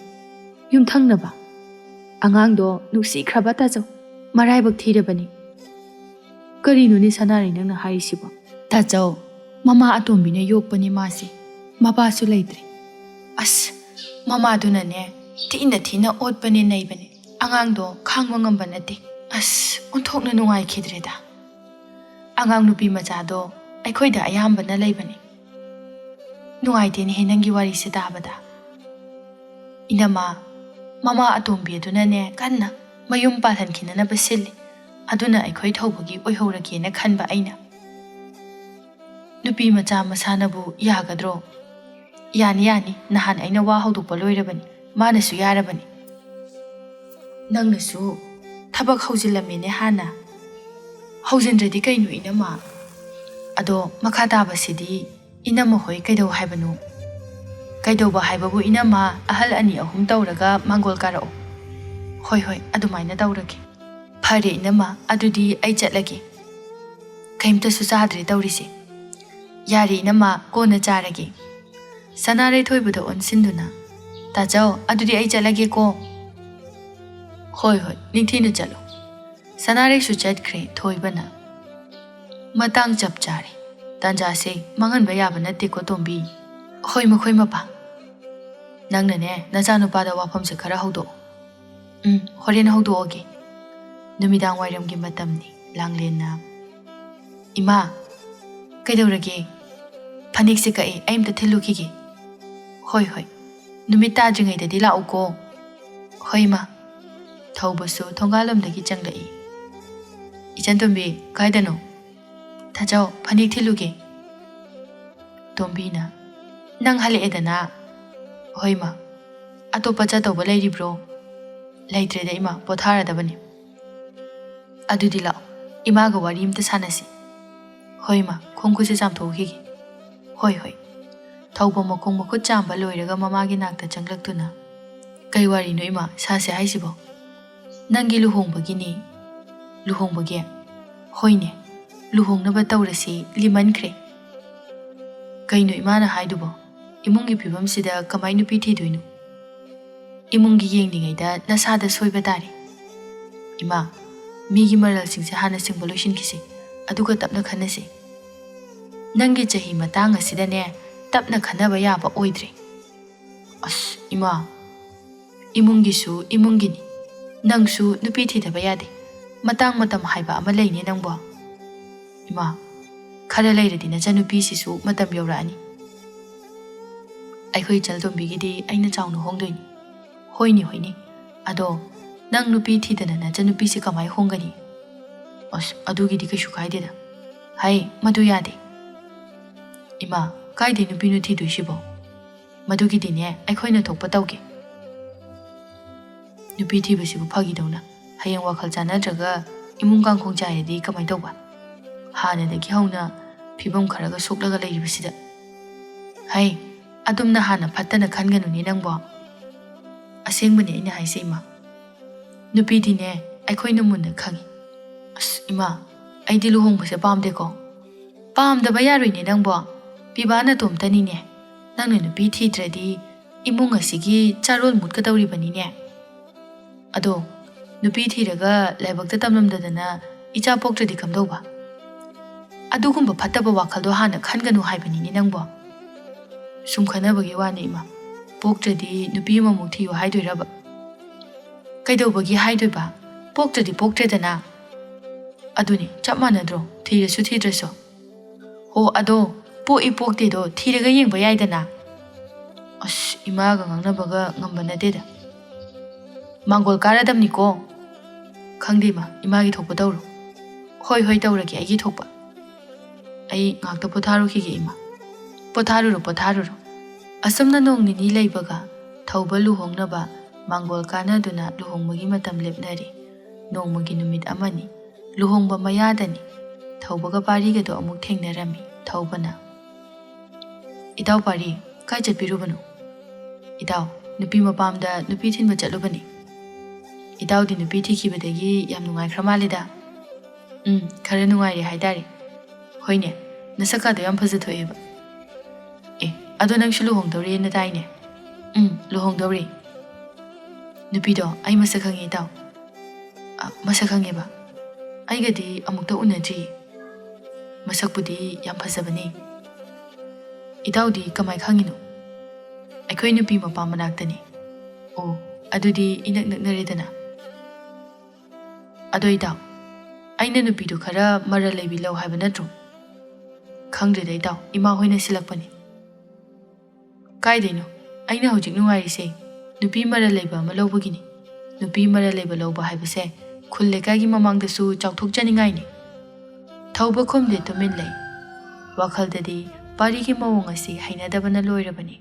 ꯌꯨꯝꯊꯪꯅꯕ? ꯑꯉꯥꯡꯗꯣ ꯅꯨꯡꯁꯤꯈ꯭ꯔꯕ ꯇꯥꯆꯧ, ꯃꯔꯥꯏꯕꯛ ꯊꯤꯔꯕꯅꯤ꯫ ꯀꯔꯤꯅꯣꯅꯦ ꯁꯅꯥꯔꯩ ꯅꯪꯅ ꯍꯥꯏꯔꯤꯁꯤꯕꯣ? ꯇꯥꯆꯧ, ꯃꯃꯥ ꯑꯇꯣꯝꯕꯤꯅ ꯌꯣꯛꯄꯅꯤ ꯃꯥꯁꯤ, ꯃꯄꯥꯁꯨ ꯂꯩꯇ꯭ꯔꯦ꯫ ꯑꯁ, ꯃꯃꯥꯗꯨꯅꯅꯦ ꯊꯤꯅ ꯊꯤꯅ ꯑꯣꯠꯄꯅꯦ ꯅꯩꯕꯅꯦ, ꯑꯉꯥꯡꯗꯣ ꯈꯥꯡꯕ ꯉꯝꯕ ꯅꯠꯇꯦ꯫ ꯑꯁ, ꯑꯣꯟꯊꯣꯛꯅ ꯅꯨꯡꯉꯥꯏꯈꯤꯗ꯭ꯔꯦꯗ꯫ ꯑꯉꯥꯡ ꯅꯨꯄꯤ ꯃꯆꯥꯗꯣ ꯑꯩꯈꯣꯏꯗ ꯑꯌꯥꯝꯕꯅ ꯂꯩꯕꯅꯤ꯫ ꯅꯨꯡꯉꯥꯏꯇꯦꯅꯦꯍꯦ ꯅꯪꯒꯤ ꯋꯥꯔꯤꯁꯦ ꯇꯥꯕꯗ꯫ ꯏꯅꯝꯃ, ꯃꯃꯥ ꯑꯇꯣꯝꯕꯤ ꯑꯗꯨꯅꯅꯦ ꯀꯟꯅ ꯃꯌꯨꯝ ꯄꯥꯜꯍꯟꯈꯤꯅꯅꯕ ꯁꯤꯜꯂꯤ, ꯑꯗꯨꯅ ꯑꯩꯈꯣꯏ ꯊꯧꯕꯒꯤ ꯑꯣꯏꯍꯧꯔꯒꯦꯅ ꯈꯟꯕ ꯑꯩꯅ꯫ ꯅꯨꯄꯤ ꯃꯆꯥ ꯃꯁꯥꯅꯕꯨ ꯌꯥꯒꯗ꯭ꯔꯣ? ꯌꯥꯅꯤ ꯌꯥꯅꯤ, ꯅꯍꯥꯟ ꯑꯩꯅ ꯋꯥ ꯍꯧꯗꯣꯛꯄ ꯂꯣꯏꯔꯕꯅꯤ, ꯃꯥꯅꯁꯨ ꯌꯥꯔꯕꯅꯤ꯫ ꯅꯪꯅꯁꯨ ꯊꯕꯛ ꯍꯧꯖꯤꯜꯂꯝꯃꯦꯅꯦ ꯍꯥꯟꯅ꯫ ꯍꯧꯖꯤꯟꯗ꯭ꯔꯗꯤ ꯀꯩꯅꯣ ꯏꯅꯝꯃ? ꯑꯗꯣ ꯃꯈꯥ ꯇꯥꯕꯁꯤꯗꯤ ꯏꯅꯝꯃ ꯍꯣꯏ ꯀꯩꯗꯧ ꯍꯥꯏꯕꯅꯣ? ꯀꯩꯗꯧꯕ ꯍꯥꯏꯕꯕꯨ ꯏꯅꯝꯃ, ꯑꯍꯜ 2-3 ꯇꯧꯔꯒ ꯃꯥꯡꯒꯣꯜ ꯀꯥꯔꯛꯑꯣ꯫ ꯍꯣꯏ ꯍꯣꯏ, ꯑꯗꯨꯃꯥꯏꯅ ꯇꯧꯔꯒꯦ꯫ ꯐꯔꯦ ꯏꯅꯝꯃ, ꯑꯗꯨꯗꯤ ꯑꯩ ꯆꯠꯂꯒꯦ꯫ ꯀꯩꯝꯇꯁꯨ ꯆꯥꯗ꯭ꯔꯦ ꯇꯧꯔꯤꯁꯦ꯫ ꯌꯥꯔꯦ ꯏꯅꯝꯃ, ꯀꯣꯟꯅ ꯆꯥꯔꯒꯦ꯫ ꯁꯅꯥꯔꯩ ꯊꯣꯏꯕꯗ ꯑꯣꯟꯁꯤꯟꯗꯨꯅ, ꯇꯥꯆꯧ, ꯑꯗꯨꯗꯤ ꯑꯩ ꯆꯠꯂꯒꯦꯀꯣ꯫ ꯍꯣꯏ ꯍꯣꯏ, ꯅꯤꯡꯊꯤꯅ ꯆꯠꯂꯣ꯫ ꯁꯅꯥꯔꯩꯁꯨ ꯆꯠꯈ꯭ꯔꯦ ꯊꯣꯏꯕꯅ꯫ ꯃꯇꯥꯡ ꯆꯞ ꯆꯥꯔꯦ, ꯇꯥꯟꯖꯥꯁꯦ ꯃꯥꯡꯍꯟꯕ ꯌꯥꯕ ꯅꯠꯇꯦꯀꯣ ꯇꯣꯝꯕꯤ꯫ ꯍꯣꯏ ꯃꯈꯣꯏ ꯃꯄꯥ, ꯅꯪꯅꯅꯦ ꯅꯆꯥꯅꯨꯄꯥꯗ ꯋꯥꯐꯝꯁꯦ ꯈꯔ ꯍꯧꯗꯣꯛꯑꯣ꯫ ꯍꯣꯔꯦꯟ ꯍꯧꯗꯣꯛꯑꯒꯦ꯫ ꯅꯨꯃꯤꯗꯥꯡ ꯋꯥꯏꯔꯝꯒꯤ ꯃꯇꯝꯅꯤ, ꯂꯥꯡꯂꯦꯟꯅ꯫ ꯏꯃꯥ, ꯀꯩꯗꯧꯔꯒꯦ? ꯐꯅꯦꯛꯁꯦ ꯀꯛꯑꯦ, ꯑꯩ ꯑꯝꯇ ꯊꯤꯜꯂꯨꯈꯤꯒꯦ꯫ ꯍꯣꯏ ꯍꯣꯏ, ꯅꯨꯃꯤꯠ ꯇꯥꯗ꯭ꯔꯤꯉꯩꯗꯗꯤ ꯂꯥꯛꯎꯀꯣ꯫ ꯍꯣꯏ ꯏꯃꯥ꯫ ꯊꯧꯕꯁꯨ ꯊꯣꯡꯒꯥꯜꯂꯣꯝꯗꯒꯤ ꯆꯪꯂꯛꯏ꯫ ꯏꯆꯟꯇꯣꯝꯕꯤ, ꯀꯥꯏꯗꯅꯣ? ꯇꯥꯆꯧ, ꯐꯅꯦꯛ ꯊꯤꯜꯂꯨꯒꯦ꯫ ꯇꯣꯝꯕꯤꯅ, ꯅꯪ ꯍꯜꯂꯛꯑꯦꯗꯅ? ꯍꯣꯏ ꯏꯃꯥ꯫ ꯑꯇꯣꯞꯄ ꯆꯠꯇꯧꯕ ꯂꯩꯔꯤꯕ꯭ꯔꯣ? ꯂꯩꯇ꯭ꯔꯦꯗ ꯏꯃꯥ, ꯄꯣꯊꯥꯔꯗꯕꯅꯤ꯫ ꯑꯗꯨꯗꯤ ꯂꯥꯛꯑꯣ, ꯏꯃꯥꯒ ꯋꯥꯔꯤ ꯑꯃꯇ ꯁꯥꯟꯅꯁꯤ꯫ ꯍꯣꯏ ꯏꯃꯥ, ꯈꯣꯡ ꯈꯨꯠꯁꯦ ꯆꯥꯝꯊꯣꯛꯈꯤꯒꯦ꯫ ꯍꯣꯏ ꯍꯣꯏ꯫ ꯊꯧꯕ ꯃꯈꯣꯡ ꯃꯈꯨꯠ ꯆꯥꯝꯕ ꯂꯣꯏꯔꯒ ꯃꯃꯥꯒꯤ ꯅꯥꯛꯇ ꯆꯪꯂꯛꯇꯨꯅ, ꯀꯩ ꯋꯥꯔꯤꯅꯣ ꯏꯃꯥ ꯁꯥꯁꯦ ꯍꯥꯏꯁꯤꯕꯣ? ꯅꯪꯒꯤ ꯂꯨꯍꯣꯡꯕꯒꯤꯅꯤ꯫ ꯂꯨꯍꯣꯡꯕꯒꯤ? ꯍꯣꯏꯅꯦ, ꯂꯨꯍꯣꯡꯅꯕ ꯇꯧꯔꯁꯤ, ꯂꯤꯃꯟꯈ꯭ꯔꯦ꯫ ꯀꯩꯅꯣ ꯏꯃꯥꯅ ꯍꯥꯏꯗꯨꯕꯣ? ꯏꯃꯨꯡꯒꯤ ꯐꯤꯕꯝꯁꯤꯗ ꯀꯃꯥꯏ ꯅꯨꯄꯤ ꯊꯤꯗꯣꯏꯅꯣ? ꯏꯃꯨꯡꯒꯤ ꯌꯦꯡꯂꯤꯉꯩꯗ ꯅꯁꯥꯗ ꯁꯣꯏꯕ ꯇꯥꯔꯦ꯫ ꯏꯃꯥ, ꯃꯤꯒꯤ ꯃꯔꯜꯁꯤꯡꯁꯦ ꯍꯥꯟꯅ ꯁꯤꯡꯕ ꯂꯣꯏꯁꯤꯟꯈꯤꯁꯤ, ꯑꯗꯨꯒ ꯇꯞꯅ ꯈꯟꯅꯁꯤ꯫ ꯅꯪꯒꯤ ꯆꯍꯤ ꯃꯇꯥꯡ ꯑꯁꯤꯗꯅꯦ ꯇꯞꯅ ꯈꯟꯅꯕ ꯌꯥꯕ ꯑꯣꯏꯗ꯭ꯔꯦ꯫ ꯑꯁ ꯏꯃꯥ, ꯏꯃꯨꯡꯒꯤꯁꯨ ꯏꯃꯨꯡꯒꯤꯅꯤ, ꯅꯪꯁꯨ ꯅꯨꯄꯤ ꯊꯤꯗꯕ ꯌꯥꯗꯦ, ꯃꯇꯥꯡ ꯃꯇꯝ ꯍꯥꯏꯕ ꯑꯃ ꯂꯩꯅꯦ ꯅꯪꯕꯣ꯫ ꯏꯃꯥ, ꯈꯔ ꯂꯩꯔꯗꯤ ꯅꯆꯟꯅꯨꯄꯤꯁꯤꯁꯨ ꯃꯇꯝ ꯌꯧꯔꯛꯑꯅꯤ꯫ ꯑꯩꯈꯣꯏ ꯏꯆꯜꯇꯣꯝꯕꯤꯒꯤꯗꯤ ꯑꯩꯅ ꯆꯥꯎꯅ ꯍꯣꯡꯗꯣꯏꯅꯤ꯫ ꯍꯣꯏꯅꯦ ꯍꯣꯏꯅꯦ, ꯑꯗꯣ ꯅꯪ ꯅꯨꯄꯤ ꯊꯤꯗꯅ ꯅꯆꯟꯅꯨꯄꯤꯁꯤ ꯀꯃꯥꯏ ꯍꯣꯡꯒꯅꯤ? ꯑꯁ, ꯑꯗꯨꯒꯤꯗꯤ ꯀꯩꯁꯨ ꯀꯥꯏꯗꯦꯗ꯫ ꯍꯥꯏ, ꯃꯗꯨ ꯌꯥꯗꯦ꯫ ꯏꯃꯥ, ꯀꯥꯏꯗꯩ ꯅꯨꯄꯤꯅꯣ ꯊꯤꯗꯣꯏꯁꯤꯕꯣ? ꯃꯗꯨꯒꯤꯗꯤꯅꯦ ꯑꯩꯈꯣꯏꯅ ꯊꯣꯛꯄ ꯇꯧꯒꯦ꯫ ꯅꯨꯄꯤ ꯊꯤꯕꯁꯤꯕꯨ ꯐꯥꯒꯤꯗꯧꯅ ꯍꯌꯦꯡ ꯋꯥꯈꯜ ꯆꯥꯟꯅꯗ꯭ꯔꯒ ꯏꯃꯨꯡ ꯀꯥꯡꯈꯣꯡ ꯆꯥꯏꯔꯗꯤ ꯀꯃꯥꯏ ꯇꯧꯕ? ꯍꯥꯟꯅꯗꯒꯤ ꯍꯧꯅ ꯐꯤꯕꯝ ꯈꯔꯒ ꯁꯣꯛꯂꯒ ꯂꯩꯔꯤꯕꯁꯤꯗ꯫ ꯍꯩ, ꯑꯗꯨꯝꯅ ꯍꯥꯟꯅ ꯐꯠꯇꯅ ꯈꯟꯒꯅꯨꯅꯦ ꯅꯪꯕꯣ꯫ ꯑꯁꯦꯡꯕꯅꯤ ꯑꯩꯅ ꯍꯥꯏꯁꯦ ꯏꯃꯥ, ꯅꯨꯄꯤꯗꯤꯅꯦ ꯑꯩꯈꯣꯏꯅ ꯃꯨꯟꯅ ꯈꯪꯉꯤ꯫ ꯑꯁ ꯏꯃꯥ, ꯑꯩꯗꯤ ꯂꯨꯍꯣꯡꯕꯁꯦ ꯄꯥꯝꯗꯦꯀꯣ꯫ ꯄꯥꯝꯗꯕ ꯌꯥꯔꯣꯏꯅꯦ ꯅꯪꯕꯣ, ꯄꯤꯕꯥ ꯅꯇꯣꯝꯇꯅꯤꯅꯦ꯫ ꯅꯪꯅ ꯅꯨꯄꯤ ꯊꯤꯗ꯭ꯔꯗꯤ ꯏꯃꯨꯡ ꯑꯁꯤꯒꯤ ꯆꯥꯔꯣꯜ ꯃꯨꯠꯀꯗꯧꯔꯤꯕꯅꯤꯅꯦ꯫ ꯑꯗꯣ ꯅꯨꯄꯤ ꯊꯤꯔꯒ ꯂꯥꯏꯕꯛꯇ ꯇꯝꯂꯝꯗꯗꯅ ꯏꯆꯥ ꯄꯣꯛꯇ꯭ꯔꯗꯤ ꯀꯝꯗꯧꯕ? ꯑꯗꯨꯒꯨꯝꯕ ꯐꯠꯇꯕ ꯋꯥꯈꯜꯗꯣ ꯍꯥꯟꯅ ꯈꯟꯒꯅꯨ ꯍꯥꯏꯕꯅꯤꯅꯦ ꯅꯪꯕꯣ꯫ ꯁꯨꯝ ꯈꯟꯅꯕꯒꯤ ꯋꯥꯅꯤ ꯏꯃꯥ, ꯄꯣꯛꯇ꯭ꯔꯗꯤ ꯅꯨꯄꯤ ꯑꯃꯃꯨꯛ ꯊꯤꯌꯨ ꯍꯥꯏꯗꯣꯏꯔꯕ? ꯀꯩꯗꯧꯕꯒꯤ ꯍꯥꯏꯗꯣꯏꯕ? ꯄꯣꯛꯇ꯭ꯔꯗꯤ ꯄꯣꯛꯇ꯭ꯔꯦꯗꯅ꯫ ꯑꯗꯨꯅꯤ, ꯆꯞ ꯃꯥꯟꯅꯗ꯭ꯔꯣ, ꯊꯤꯔꯁꯨ ꯊꯤꯗ꯭ꯔꯁꯨ? ꯍꯣ, ꯑꯗꯣ ꯄꯣꯛꯏ ꯄꯣꯛꯇꯦꯗꯣ ꯊꯤꯔꯒ ꯌꯦꯡꯕ ꯌꯥꯏꯗꯅ꯫ ꯑꯁ, ꯏꯃꯥꯒ ꯉꯥꯡꯅꯕꯒ ꯉꯝꯕ ꯅꯠꯇꯦꯗ꯫ ꯃꯥꯡꯒꯣꯜ ꯀꯥꯔꯗꯝꯅꯤꯀꯣ꯫ ꯈꯪꯗꯦ ꯏꯃꯥ, ꯏꯃꯥꯒꯤ ꯊꯣꯛꯄ ꯇꯧꯔꯣ꯫ ꯍꯣꯏ ꯍꯣꯏ, ꯇꯧꯔꯒꯦ ꯑꯩꯒꯤ ꯊꯣꯛꯄ꯫ ꯑꯩ ꯉꯥꯛꯇ ꯄꯣꯊꯥꯔꯨꯈꯤꯒꯦ ꯏꯃꯥ꯫ ꯄꯣꯊꯥꯔꯨꯔꯣ ꯄꯣꯊꯥꯔꯨꯔꯣ꯫ ꯑꯁꯨꯝꯅ ꯅꯣꯡ ꯅꯤꯅꯤ ꯂꯩꯕꯒ ꯊꯧꯕ ꯂꯨꯍꯣꯡꯅꯕ ꯃꯥꯡꯒꯣꯜ ꯀꯥꯅꯗꯨꯅ ꯂꯨꯍꯣꯡꯕꯒꯤ ꯃꯇꯝ ꯂꯦꯞꯅꯔꯦ꯫ ꯅꯣꯡꯃꯒꯤ ꯅꯨꯃꯤꯠ ꯑꯃꯅꯤ, ꯂꯨꯍꯣꯡꯕ ꯃꯌꯥꯗꯅꯤ, ꯊꯧꯕꯒ ꯄꯥꯔꯤꯒꯗꯣ ꯑꯃꯨꯛ ꯊꯦꯡꯅꯔꯝꯃꯤ꯫ ꯊꯧꯕꯅ, ꯏꯇꯥꯎ ꯄꯥꯔꯤ, ꯀꯥꯏ ꯆꯠꯄꯤꯔꯨꯕꯅꯣ? ꯏꯇꯥꯎ, ꯅꯨꯄꯤ ꯃꯄꯥꯝꯗ ꯅꯨꯄꯤ ꯊꯤꯟꯕ ꯆꯠꯂꯨꯕꯅꯤ꯫ ꯏꯇꯥꯎꯗꯤ ꯅꯨꯄꯤ ꯊꯤꯈꯤꯕꯗꯒꯤ ꯌꯥꯝ ꯅꯨꯡꯉꯥꯏꯈ꯭ꯔ ꯃꯥꯜꯂꯤꯗ꯫ ꯈꯔ ꯅꯨꯡꯉꯥꯏꯔꯦ ꯍꯥꯏꯇꯥꯔꯦ꯫ ꯍꯣꯏꯅꯦ, ꯅꯁꯛꯀꯥꯗꯣ ꯌꯥꯝ ꯐꯖꯊꯣꯛꯑꯦꯕ꯫ ꯑꯗꯣ ꯅꯪꯁꯨ ꯂꯨꯍꯣꯡꯗꯧꯔꯦꯅ ꯇꯥꯏꯅꯦ ꯂꯨꯍꯣꯡꯗꯧꯔꯦ ꯅꯨꯄꯤꯗꯣ ꯑꯩ ꯃꯁꯛ ꯈꯪꯉꯦ ꯏꯇꯥꯎ ꯃꯁꯛ ꯈꯪꯉꯦꯕ ꯑꯩꯒꯗꯤ ꯑꯃꯨꯛꯇ ꯎꯅꯗ꯭ꯔꯤꯌꯦ ꯃꯁꯛꯄꯨꯗꯤ ꯌꯥꯝ ꯐꯖꯕꯅꯦ ꯏꯇꯥꯎꯗꯤ ꯀꯃꯥꯏ ꯈꯪꯉꯤꯅꯣ ꯑꯩꯈꯣꯏ ꯅꯨꯄꯤ ꯃꯄꯥ ꯃꯅꯥꯛꯇꯅꯤ ꯑꯣ ꯑꯗꯨꯗꯤ ꯏꯅꯛ ꯅꯛꯅꯔꯦꯗꯅ ꯑꯗꯣ ꯏꯇꯥꯎ ꯑꯩꯅ ꯅꯨꯄꯤꯗꯣ ꯈꯔ ꯃꯔꯜ ꯂꯩꯕꯤ ꯂꯧ ꯍꯥꯏꯕ ꯅꯠꯇ꯭ꯔꯣ ꯈꯪꯗ꯭ꯔꯦꯗ ꯏꯇꯥꯎ ꯏꯃꯥ ꯍꯣꯏꯅ ꯁꯤꯜꯂꯛꯄꯅꯤ ꯀꯥꯏꯗꯩꯅꯣ ꯑꯩꯅ ꯍꯧꯖꯤꯛ ꯅꯨꯡꯉꯥꯏꯔꯤꯁꯦ ꯅꯨꯄꯤ ꯃꯔꯜ ꯂꯩꯕ ꯑꯃ ꯂꯧꯕꯒꯤꯅꯤ ꯅꯨꯄꯤ ꯃꯔꯜ ꯂꯩꯕ ꯂꯧꯕ ꯍꯥꯏꯕꯁꯦ ꯈꯨꯜ ꯂꯩꯀꯥꯏꯒꯤ ꯃꯃꯥꯡꯗꯁꯨ ꯆꯥꯎꯊꯣꯛꯆꯅꯤꯡꯉꯥꯏꯅꯤ ꯊꯧꯕ ꯈꯨꯝꯗꯦ ꯇꯨꯃꯤꯟ ꯂꯩ ꯋꯥꯈꯜꯗꯗꯤ ꯄꯥꯔꯤꯒꯤ ꯃꯑꯣꯡ ꯑꯁꯤ ꯍꯩꯅꯗꯕꯅ ꯂꯣꯏꯔꯕꯅꯤ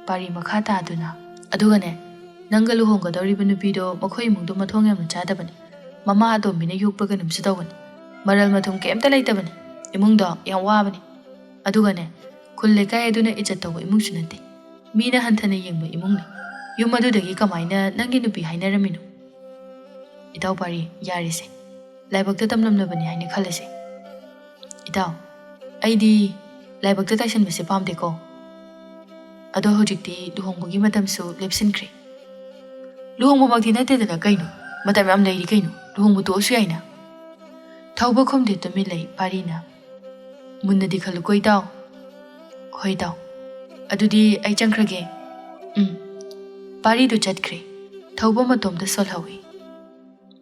ꯄꯥꯔꯤ ꯃꯈꯥ ꯇꯥꯗꯨꯅ ꯑꯗꯨꯒꯅꯦ ꯅꯪꯒ ꯂꯨꯍꯣꯡꯒꯗꯧꯔꯤꯕ ꯅꯨꯄꯤꯗꯣ ꯃꯈꯣꯏ ꯏꯃꯨꯡꯗꯣ ꯃꯊꯣꯡ ꯌꯥꯝꯅ ꯆꯥꯗꯕꯅꯤ ꯃꯃꯥ ꯑꯇꯣꯝꯕꯤꯅ ꯌꯣꯛꯄ ꯀꯩꯅꯣꯝꯁꯨ ꯇꯧꯕꯅꯤ ꯃꯔꯜ ꯃꯊꯨꯝ ꯀꯩꯝꯇ ꯂꯩꯇꯕꯅꯤ ꯏꯃꯨꯡꯗꯣ ꯌꯥꯝ ꯋꯥꯕꯅꯤ ꯑꯗꯨꯒꯅꯦ ꯈꯨꯜ ꯂꯩꯀꯥꯏ ꯑꯗꯨꯅ ꯏज्ꯖꯠ ꯇꯧꯕ ꯏꯃꯨꯡꯁꯨ ꯅꯠꯇꯦ ꯃꯤꯅ ꯍꯟꯊꯅ ꯌꯦꯡꯕ ꯏꯃꯨꯡꯅꯤ ꯌꯨꯝ ꯑꯗꯨꯗꯒꯤ ꯀꯃꯥꯏꯅ ꯅꯪꯒꯤ ꯅꯨꯄꯤ ꯍꯥꯏꯅꯔꯝꯃꯤꯅꯣ ꯏꯇꯥꯎ ꯄꯥꯔꯤ ꯌꯥꯔꯤꯁꯦ ꯂꯥꯏꯕꯛꯇ ꯇꯝꯂꯝꯂꯕꯅꯤ ꯍꯥꯏꯅ ꯈꯜꯂꯁꯦ ꯏꯇꯥꯎ ꯑꯩꯗꯤ ꯂꯥꯏꯕꯛꯇ ꯇꯥꯏꯁꯟꯕꯁꯦ ꯄꯥꯝꯗꯦꯀꯣ ꯑꯗꯣ ꯍꯧꯖꯤꯛꯇꯤ ꯂꯨꯍꯣꯡꯕꯒꯤ ꯃꯇꯝꯁꯨ ꯂꯦꯞꯁꯤꯟꯈ꯭ꯔꯦ ꯂꯨꯍꯣꯡꯕꯃꯛꯇꯤ ꯅꯠꯇꯦꯗꯅ ꯀꯩꯅꯣ ꯃꯇꯝ ꯌꯥꯝ ꯂꯩꯔꯤ ꯀꯩꯅꯣ ꯂꯨꯍꯣꯡꯕ ꯇꯣꯛꯑꯁꯨ ꯌꯥꯏꯅ ꯊꯧꯕ ꯈꯨꯝꯗꯦ ꯇꯨꯃꯤꯟ ꯂꯩ ꯄꯥꯔꯤꯅ ꯃꯨꯟꯅꯗꯤ ꯈꯜꯂꯨꯀꯣ ꯏꯇꯥꯎ ꯍꯣꯏ ꯏꯇꯥꯎ ꯑꯗꯨꯗꯤ ꯑꯩ ꯆꯪꯈ꯭ꯔꯒꯦ ꯄꯥꯔꯤꯗꯨ ꯆꯠꯈ꯭ꯔꯦ ꯊꯧꯕ ꯃꯇꯣꯝꯗ ꯁꯣꯜꯍꯧꯏ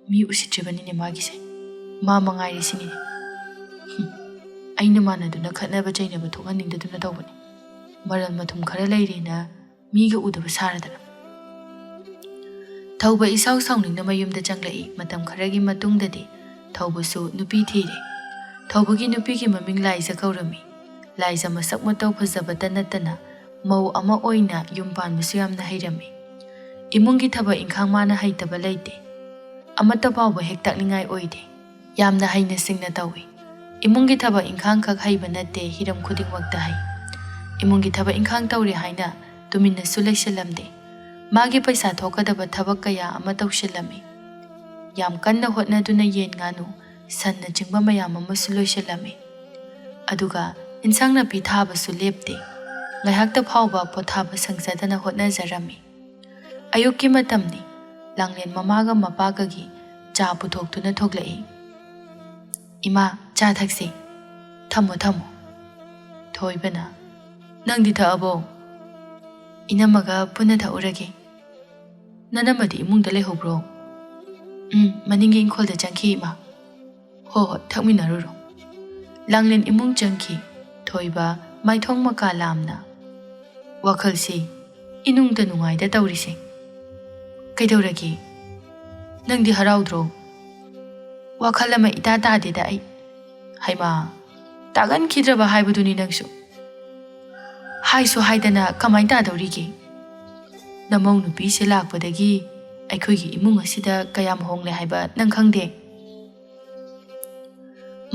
ꯃꯤ ꯎꯁꯤꯠꯇ꯭ꯔꯤꯕꯅꯤꯅꯦ ꯃꯥꯒꯤꯁꯦ ꯃꯥ ꯃꯉꯥꯏꯔꯦ ꯁꯤꯅꯤꯅꯦ ꯑꯩꯅ ꯃꯥꯟꯅꯗꯨꯅ ꯈꯠꯅꯕ ꯆꯩꯅꯕ ꯊꯣꯛꯍꯟꯅꯤꯡꯗꯗꯨꯅ ꯇꯧꯕꯅꯤ ꯃꯔꯜ ꯃꯊꯨꯝ ꯈꯔ ꯂꯩꯔꯦꯅ ꯃꯤꯒ ꯎꯗꯕ ꯁꯥꯔꯗꯅ ꯊꯧꯕ ꯏꯁꯥꯎ ꯁꯥꯎꯅꯤꯡꯅ ꯃꯌꯨꯝꯗ ꯆꯪꯂꯛꯏ ꯃꯇꯝ ꯈꯔꯒꯤ ꯃꯇꯨꯡꯗꯗꯤ ꯊꯧꯕꯁꯨ ꯅꯨꯄꯤ ꯊꯤꯔꯦ ꯊꯧꯕꯒꯤ ꯅꯨꯄꯤꯒꯤ ꯃꯃꯤꯡ ꯂꯥꯏꯖ ꯀꯧꯔꯝꯃꯤ ꯂꯥꯏꯖ ꯃꯁꯛ ꯃꯇꯧ ꯐꯖꯕꯇ ꯅꯠꯇꯅ ꯃꯧ ꯑꯃ ꯑꯣꯏꯅ ꯌꯨꯝ ꯄꯥꯟꯕꯁꯨ ꯌꯥꯝꯅ ꯍꯩꯔꯝꯃꯤ ꯏꯃꯨꯡꯒꯤ ꯊꯕꯛ ꯏꯪꯈꯥꯡ ꯃꯥꯅ ꯍꯩꯇꯕ ꯂꯩꯇꯦ ꯑꯃꯠꯇ ꯐꯥꯎꯕ ꯍꯦꯛ ꯇꯥꯛꯅꯤꯡꯉꯥꯏ ꯑꯣꯏꯗꯦ ꯌꯥꯝꯅ ꯍꯩꯅ ꯁꯤꯡꯅ ꯇꯧꯏ ꯏꯃꯨꯡꯒꯤ ꯊꯕꯛ ꯏꯪꯈꯥꯡ ꯈꯛ ꯍꯩꯕ ꯅꯠꯇꯦ ꯍꯤꯔꯝ ꯈꯨꯗꯤꯡꯃꯛꯇ ꯍꯩ ꯏꯃꯨꯡꯒꯤ ꯊꯕꯛ ꯏꯪꯈꯥꯡ ꯇꯧꯔꯦ ꯍꯥꯏꯅ ꯇꯨꯃꯤꯟꯅꯁꯨ ꯂꯩꯁꯤꯜꯂꯝꯗꯦ ꯃꯥꯒꯤ ꯄꯩꯁꯥ ꯊꯣꯛꯀꯗꯕ ꯊꯕꯛ ꯀꯌꯥ ꯑꯃ ꯇꯧꯁꯤꯜꯂꯝꯃꯤ ꯌꯥꯝ ꯀꯟꯅ ꯍꯣꯠꯅꯗꯨꯅ ꯌꯦꯟ ꯉꯥꯅꯨ ꯁꯟꯅꯆꯤꯡꯕ ꯃꯌꯥꯝ ꯑꯃꯁꯨ ꯂꯣꯏꯁꯤꯜꯂꯝꯃꯤ ꯑꯗꯨꯒ ꯏꯟꯁꯥꯡ ꯅꯥꯄꯤ ꯊꯥꯕꯁꯨ ꯂꯦꯞꯇꯦ ꯉꯥꯏꯍꯥꯛꯇ ꯐꯥꯎꯕ ꯄꯣꯊꯥꯕ ꯁꯪꯖꯗꯅ ꯍꯣꯠꯅꯖꯔꯝꯃꯤ ꯑꯌꯨꯛꯀꯤ ꯃꯇꯝꯅꯤ ꯂꯥꯡꯂꯦꯟ ꯃꯃꯥꯒ ꯃꯄꯥꯒꯒꯤ ꯆꯥ ꯄꯨꯊꯣꯛꯇꯨꯅ ꯊꯣꯛꯂꯛꯏ ꯏꯃꯥ ꯆꯥ ꯊꯛꯁꯤ ꯊꯝꯃꯣ ꯊꯝꯃꯣ ꯊꯣꯏꯕꯅ ꯅꯪꯗꯤ ꯊꯛꯑꯕꯣ ꯏꯅꯝꯃꯒ ꯄꯨꯟꯅ ꯊꯛꯎꯔꯒꯦ ꯅꯅꯝꯃꯗꯤ ꯏꯃꯨꯡꯗ ꯂꯩꯍꯧꯕ꯭ꯔꯣ ꯃꯅꯤꯡꯒꯤ ꯏꯪꯈꯣꯜꯗ ꯆꯪꯈꯤ ꯏꯃꯥ ꯍꯣꯏ ꯊꯛꯃꯤꯟꯅꯔꯨꯔꯣ ꯂꯥꯡꯂꯦꯟ ꯏꯃꯨꯡ ꯆꯪꯈꯤ ꯊꯣꯏꯕ ꯃꯥꯏꯊꯣꯡ ꯃꯀꯥ ꯂꯥꯝꯅ ꯋꯥꯈꯜꯁꯤ ꯏꯅꯨꯡꯗ ꯅꯨꯡꯉꯥꯏꯗ ꯇꯧꯔꯤꯁꯦ ꯀꯩꯗꯧꯔꯒꯦ ꯅꯪꯗꯤ ꯍꯔꯥꯎꯗ꯭ꯔꯣ ꯋꯥꯈꯜ ꯑꯃ ꯏꯇꯥ ꯇꯥꯗꯦꯗ ꯑꯩ ꯍꯩꯃꯥ ꯇꯥꯒꯟꯈꯤꯗ꯭ꯔꯕ ꯍꯥꯏꯕꯗꯨꯅꯤ ꯅꯪꯁꯨ ꯍꯥꯏꯁꯨ ꯍꯥꯏꯗꯅ ꯀꯃꯥꯏꯅ ꯇꯥꯗꯧꯔꯤꯒꯦ ꯅꯃꯧ ꯅꯨꯄꯤꯁꯦ ꯂꯥꯛꯄꯗꯒꯤ ꯑꯩꯈꯣꯏꯒꯤ ꯏꯃꯨꯡ ꯑꯁꯤꯗ ꯀꯌꯥꯝ ꯍꯣꯡꯂꯦ ꯍꯥꯏꯕ ꯅꯪ ꯈꯪꯗꯦ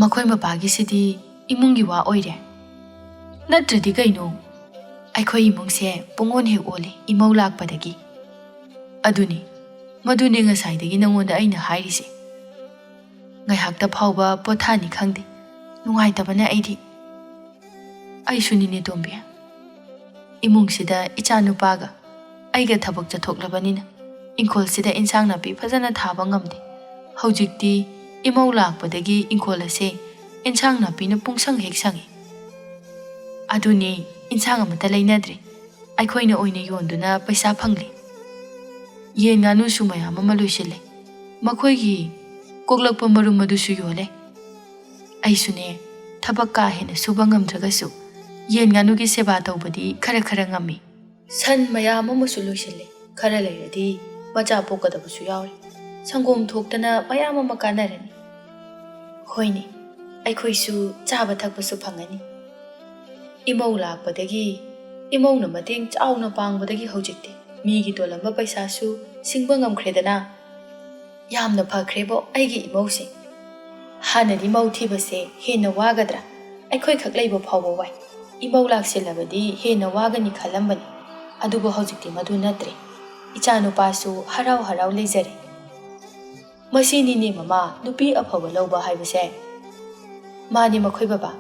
ꯃꯈꯣꯏ ꯃꯄꯥꯒꯤꯁꯤꯗꯤ ꯏꯃꯨꯡꯒꯤ ꯋꯥ ꯑꯣꯏꯔꯦ ꯅꯠꯇ꯭ꯔꯗꯤ ꯀꯩꯅꯣ ꯑꯩꯈꯣꯏ ꯏꯃꯨꯡꯁꯦ ꯄꯨꯡꯑꯣꯟ ꯍꯦꯛ ꯑꯣꯜꯂꯦ ꯏꯃꯧ ꯂꯥꯛꯄꯗꯒꯤ ꯃꯗꯨꯅꯦ ꯉꯁꯥꯏꯗꯒꯤ ꯅꯉꯣꯟꯗ ꯑꯩꯅ ꯍꯥꯏꯔꯤꯁꯦ ꯉꯥꯏꯍꯥꯛꯇ ꯐꯥꯎꯕ ꯄꯣꯊꯥꯅꯤ ꯈꯪꯗꯦ ꯅꯨꯡꯉꯥꯏꯇꯕꯅ ꯑꯩꯁꯨꯅꯤꯅꯦ ꯇꯣꯝꯕꯤ ꯏꯃꯨꯡꯁꯤꯗ ꯏꯆꯥ ꯅꯨꯄꯥꯒ ꯑꯩꯒ ꯊꯕꯛ ꯆꯠꯊꯣꯛꯂꯕꯅꯤꯅ ꯏꯪꯈꯣꯜꯁꯤꯗ ꯏꯟꯁꯥꯡ ꯅꯥꯄꯤ ꯐꯖꯅ ꯊꯥꯕ ꯉꯝꯗꯦ ꯍꯧꯖꯤꯛꯇꯤ ꯏꯃꯧ ꯂꯥꯛꯄꯗꯒꯤ ꯏꯪꯈꯣꯜ ꯑꯁꯦ ꯏꯟꯁꯥꯡ ꯅꯥꯄꯤꯅ ꯄꯨꯡꯁꯪ ꯍꯦꯛ ꯁꯪꯉꯤ ꯑꯗꯨꯅꯦ ꯏꯟꯁꯥꯡ ꯑꯃꯠꯇ ꯂꯩꯅꯗ꯭ꯔꯦ ꯑꯩꯈꯣꯏꯅ ꯑꯣꯏꯅ ꯌꯣꯟꯗꯨꯅ ꯄꯩꯁా ꯐꯪꯂꯤ ꯌꯦꯟ ꯉꯥꯅꯨꯁꯨ ꯃꯌꯥꯝ ꯑꯃ ꯂꯣꯏꯁꯤꯜꯂꯦ ꯃꯈꯣꯏꯒꯤ ꯀꯣꯛꯂꯛꯄ ꯃꯔꯨꯝ ꯑꯗꯨꯁꯨ ꯌꯣꯜꯂꯦ ꯑꯩꯁꯨꯅꯦ ꯊꯕꯛ ꯀꯥ ꯍꯦꯟꯅ ꯁꯨꯕ ꯉꯝꯗ꯭ꯔꯒꯁꯨ ꯌꯦꯟ ꯉꯥꯅꯨꯒꯤ ꯁꯦꯕꯥ ꯇꯧꯕꯗꯤ ꯈꯔ ꯉꯝꯃꯤ ꯁꯟ ꯃꯌꯥꯝ ꯑꯃꯁꯨ ꯂꯣꯏꯁꯤꯜꯂꯦ ꯈꯔ ꯂꯩꯔꯗꯤ ꯃꯆꯥ ꯄꯣꯛꯀꯗꯕꯁꯨ ꯌꯥꯎꯔꯤ ꯁꯪꯒꯣꯝ ꯊꯣꯛꯇꯅ ꯃꯌꯥꯝ ꯑꯃ ꯀꯥꯟꯅꯔꯅꯤ ꯍꯣꯏꯅꯦ ꯑꯩꯈꯣꯏꯁꯨ ꯆꯥꯕ ꯊꯛꯄꯁꯨ ꯐꯪꯉꯅꯤ ꯏꯃꯧ ꯂꯥꯛꯄꯗꯒꯤ ꯏꯃꯧꯅ ꯃꯇꯦꯡ ꯆꯥꯎꯅ ꯄꯥꯡꯕꯗꯒꯤ ꯍꯧꯖꯤꯛꯇꯤ ꯃꯤꯒꯤ ꯇꯣꯜꯂꯝꯕ ꯄꯩꯁꯥꯁꯨ ꯁꯤꯡꯕ ꯉꯝꯈ꯭ꯔꯦꯗꯅ ꯌꯥꯝꯅ ꯐꯈ꯭ꯔꯦꯕꯣ ꯑꯩꯒꯤ ꯏꯃꯧꯁꯦ ꯍꯥꯟꯅꯗꯤ ꯃꯧ ꯊꯤꯕꯁꯦ ꯍꯦꯟꯅ ꯋꯥꯒꯗ꯭ꯔꯥ ꯑꯩꯈꯣꯏ ꯈꯛ ꯂꯩꯕ ꯐꯥꯎꯕ ꯋꯥꯏ ꯏꯃꯧ ꯂꯥꯛꯁꯤꯜꯂꯕꯗꯤ ꯍꯦꯟꯅ ꯋꯥꯒꯅꯤ ꯈꯜꯂꯝꯕꯅꯤ ꯑꯗꯨꯕꯨ ꯍꯧꯖꯤꯛꯇꯤ ꯃꯗꯨ ꯅꯠꯇ꯭ꯔꯦ ꯏꯆꯥ ꯅꯨꯄꯥꯁꯨ ꯍꯔꯥꯎ ꯂꯩꯖꯔꯦ ꯃꯁꯤꯅꯤꯅꯦ ꯃꯃꯥ ꯅꯨꯄꯤ ꯑꯐꯕ ꯂꯧꯕ ꯍꯥꯏꯕꯁꯦ ꯃꯥꯅꯤ ꯃꯈꯣꯏ ꯕꯕꯥ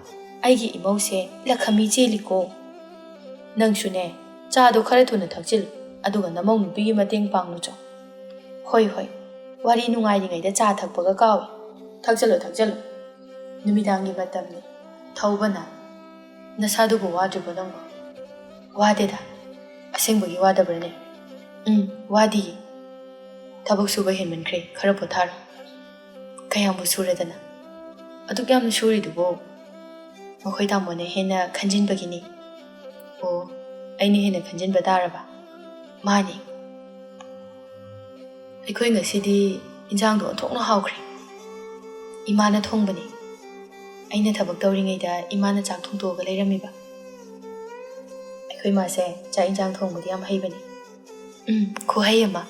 ꯑꯩꯒꯤ ꯏꯃꯧꯁꯦ ꯂꯈꯃꯤ ꯆꯦꯜꯂꯤꯀꯣ ꯅꯪꯁꯨꯅꯦ ꯆꯥꯗꯣ ꯈꯔ ꯊꯨꯅ ꯊꯛꯆꯤꯜꯂꯨ ꯑꯗꯨꯒ ꯅꯃꯧ ꯅꯨꯄꯤꯒꯤ ꯃꯇꯦꯡ ꯄꯥꯡꯂꯨꯆꯣ ꯍꯣꯏ ꯍꯣꯏ ꯋꯥꯔꯤ ꯅꯨꯡꯉꯥꯏꯔꯤꯉꯩꯗ ꯆꯥ ꯊꯛꯄꯒ ꯀꯥꯎꯏ ꯊꯛꯆꯜꯂꯨ ꯊꯛꯆꯜꯂꯨ ꯅꯨꯃꯤꯗꯥꯡꯒꯤ ꯃꯇꯝꯅꯤ ꯊꯧꯕꯅ ꯅꯁꯥꯗꯨꯕꯨ ꯋꯥꯗ꯭ꯔꯤꯕꯣ ꯅꯪꯕꯨ ꯋꯥꯗꯦꯗ ꯑꯁꯦꯡꯕꯒꯤ ꯋꯥꯗꯕ꯭ꯔꯅꯦ ꯋꯥꯗꯤꯌꯦ ꯊꯕꯛ ꯁꯨꯕ ꯍꯦꯟꯃꯟꯈ꯭ꯔꯦ ꯈꯔ ꯄꯣꯊꯥꯔꯣ ꯀꯌꯥꯝꯕꯨ ꯁꯨꯔꯗꯅ ꯑꯗꯨꯛ ꯌꯥꯝꯅ ꯁꯨꯔꯤꯗꯨꯕꯣ ꯃꯈꯣꯏ ꯇꯥꯃꯣꯅ ꯍꯦꯟꯅ ꯈꯟꯖꯤꯟꯕꯒꯤꯅꯤ ꯑꯣ ꯑꯩꯅ ꯍꯦꯟꯅ ꯈꯟꯖꯤꯟꯕ ꯇꯥꯔꯕ ꯃꯥꯅꯤ ꯑꯩꯈꯣই ꯉꯁꯤꯗꯤ ꯏꯟꯖꯥꯡꯗꯣ ꯑꯣꯟꯊꯣꯛꯅ ꯍꯥꯎꯈ꯭ꯔꯦ ꯏꯃꯥꯅ ꯊꯣꯡꯕꯅꯤ ꯑꯩꯅ ꯊꯕꯛ ꯇꯧꯔꯤꯉꯩꯗ ꯏꯃꯥꯅ ꯆꯥꯛ ꯊꯣꯡꯗꯣꯛꯑꯒ ꯂꯩꯔꯝꯃꯤꯕ ꯑꯩꯈꯣꯏ ꯃꯥꯁꯦ ꯆꯥꯛ ꯏꯟꯖꯥꯡ ꯊꯣꯡꯕꯗꯤ ꯌꯥꯝ ꯍꯩꯕꯅꯤ ꯈꯨꯍꯩ ꯑꯃ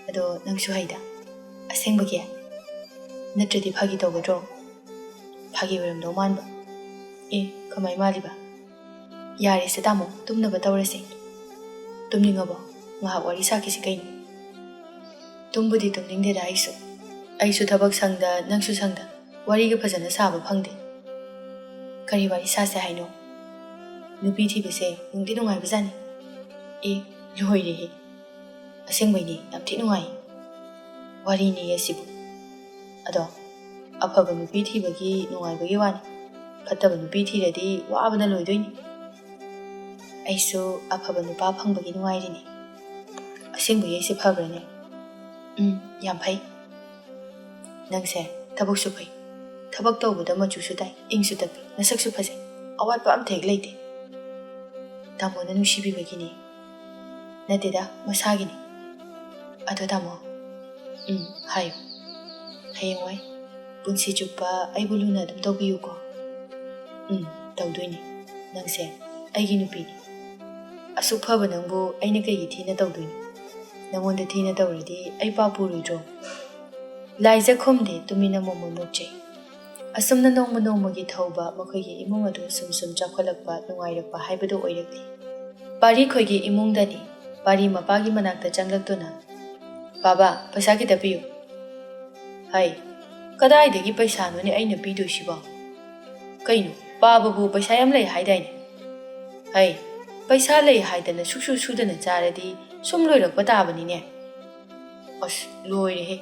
ꯑꯗꯣ ꯅꯪꯁꯨ ꯍꯩꯗ ꯑꯁꯦꯡꯕꯒꯤ ꯅꯠꯇ꯭ꯔꯗꯤ ꯐꯥꯒꯤ ꯇꯧꯒꯗ꯭ꯔꯣ ꯐꯥꯒꯤ ꯑꯣꯏꯔꯝꯗꯧ ꯃꯥꯟꯕ ꯀꯃꯥꯏ ꯃꯥꯜꯂꯤꯕ ꯌꯥꯔꯦꯁꯦ ꯇꯥꯃꯣ ꯇꯨꯝꯅꯕ ꯇꯧꯔꯁꯦ ꯇꯨꯝꯅꯤꯡꯉꯕꯣ ꯉꯥꯏꯍꯥꯛ ꯋꯥꯔꯤ ꯁꯥꯈꯤꯁꯤ ꯀꯩꯅꯣ ꯇꯨꯝꯕꯨꯗꯤ ꯇꯨꯝꯅꯤꯡꯗꯦꯗ ꯑꯩꯁꯨ ꯊꯕꯛ ꯁꯪꯗ ꯅꯪꯁꯨ ꯁꯪꯗ ꯋꯥꯔꯤꯒ ꯐꯖꯅ ꯁꯥꯕ ꯐꯪꯗꯦ ꯀꯔꯤ ꯋꯥꯔꯤ ꯁꯥꯁꯦ ꯍꯥꯏꯅꯣ ꯅꯨꯄꯤ ꯊꯤꯕꯁꯦ ꯅꯨꯡꯗꯤ ꯅꯨꯡꯉꯥꯏꯕꯖꯥꯠꯅꯤ ꯂꯣꯏꯔꯦꯍꯦ ꯑꯁꯦꯡꯕꯩꯅꯤ ꯌꯥꯝ ꯊꯤ ꯅꯨꯡꯉꯥꯏ ꯋꯥꯔꯤꯅꯤꯌꯦ ꯁꯤꯕꯨ ꯑꯗꯣ ꯑꯐꯕ ꯅꯨꯄꯤ ꯊꯤꯕꯒꯤ ꯅꯨꯡꯉꯥꯏꯕꯒꯤ ꯋꯥꯅꯤ ꯐꯠꯇꯕ ꯅꯨꯄꯤ ꯊꯤꯔꯗꯤ ꯋꯥꯕꯅ ꯂꯣꯏꯗꯣꯏꯅꯤ ꯑꯩꯁꯨ ꯑꯐꯕ ꯅꯨꯄꯥ ꯐꯪꯕꯒꯤ ꯅꯨꯡꯉꯥꯏꯔꯤꯅꯤ ꯑꯁꯦꯡꯕꯒꯤ ꯑꯩꯁꯦ ꯐꯕ꯭ꯔꯅꯦ ꯌꯥꯝ ꯐꯩ ꯅꯪꯁꯦ ꯊꯕꯛꯁꯨ ꯐꯩ ꯊꯕꯛ ꯇꯧꯕꯗ ꯃꯆꯨꯁꯨ ꯇꯥꯏ ꯏꯪꯁꯨ ꯇꯞꯄꯤ ꯅꯁꯛꯁꯨ ꯐꯖꯩ ꯑꯋꯥꯠꯄ ꯑꯝꯇ ꯍꯦꯛ ꯂꯩꯇꯦ ꯇꯥꯃꯣꯅ ꯅꯨꯡꯁꯤꯕꯤꯕꯒꯤꯅꯤ ꯅꯠꯇꯦꯗ ꯃꯁꯥꯒꯤꯅꯤ ꯑꯗꯣ ꯇꯥꯃꯣ ꯍꯥꯏꯌꯨ ꯍꯌꯦꯡꯋꯥꯏ ꯄꯨꯟꯁꯤ ꯆꯨꯞꯄ ꯑꯩꯕꯨ ꯂꯨꯅ ꯑꯗꯨꯝ ꯇꯧꯕꯤꯌꯨꯀꯣ ꯇꯧꯗꯣꯏꯅꯤ ꯅꯪꯁꯦ ꯑꯩꯒꯤ ꯅꯨꯄꯤꯅꯤ ꯑꯁꯨꯛ ꯐꯕ ꯅꯪꯕꯨ ꯑꯩꯅ ꯀꯩꯒꯤ ꯊꯤꯅ ꯇꯧꯗꯣꯏꯅꯣ ꯅꯪꯉꯣꯟꯗ ꯊꯤꯅ ꯇꯧꯔꯗꯤ ꯑꯩ ꯄꯥꯞ ꯄꯨꯔꯣꯏꯗ꯭ꯔꯣ ꯂꯥꯏꯖ ꯈꯨꯝꯗꯦ ꯇꯨꯃꯤꯟꯅ ꯃꯣꯃꯣꯟ ꯅꯣꯛꯆꯩ ꯑꯁꯨꯝꯅ ꯅꯣꯡꯃ ꯅꯣꯡꯃꯒꯤ ꯊꯧꯕ ꯃꯈꯣꯏꯒꯤ ꯏꯃꯨꯡ ꯑꯗꯨ ꯁꯨꯝ ꯁꯨꯝ ꯆꯥꯎꯈꯠꯂꯛꯄ ꯅꯨꯡꯉꯥꯏꯔꯛꯄ ꯍꯥꯏꯕꯗꯨ ꯑꯣꯏꯔꯛꯂꯤ ꯄꯥꯔꯤꯈꯣꯏꯒꯤ ꯏꯃꯨꯡꯗꯅꯤ ꯄꯥꯔꯤ ꯃꯄꯥꯒꯤ ꯃꯅꯥꯛꯇ ꯆꯪꯂꯛꯇꯨꯅ ꯕꯥꯕꯥ ꯄꯩꯁꯥ ꯈꯤꯇ ꯄꯤꯌꯨ ꯍꯩ ꯀꯗꯥꯏꯗꯒꯤ ꯄꯩꯁꯥꯅꯣꯅꯦ ꯑꯩꯅ ꯄꯤꯗꯣꯏꯁꯤꯕꯣ ꯀꯩꯅꯣ ꯄꯥꯕꯕꯨ ꯄꯩꯁꯥ ꯌꯥꯝ ꯂꯩ ꯍꯥꯏꯗꯥꯏꯅꯦ ꯍꯩ ꯄꯩꯁꯥ ꯂꯩ ꯍꯥꯏꯗꯅ ꯁꯨꯛꯁꯨ ꯁꯨꯗꯅ ꯆꯥꯔꯗꯤ ꯁꯨꯝ ꯂꯣꯏꯔꯛꯄ ꯇꯥꯕꯅꯤꯅꯦ ꯑꯁ ꯂꯣꯏꯔꯦꯍꯦ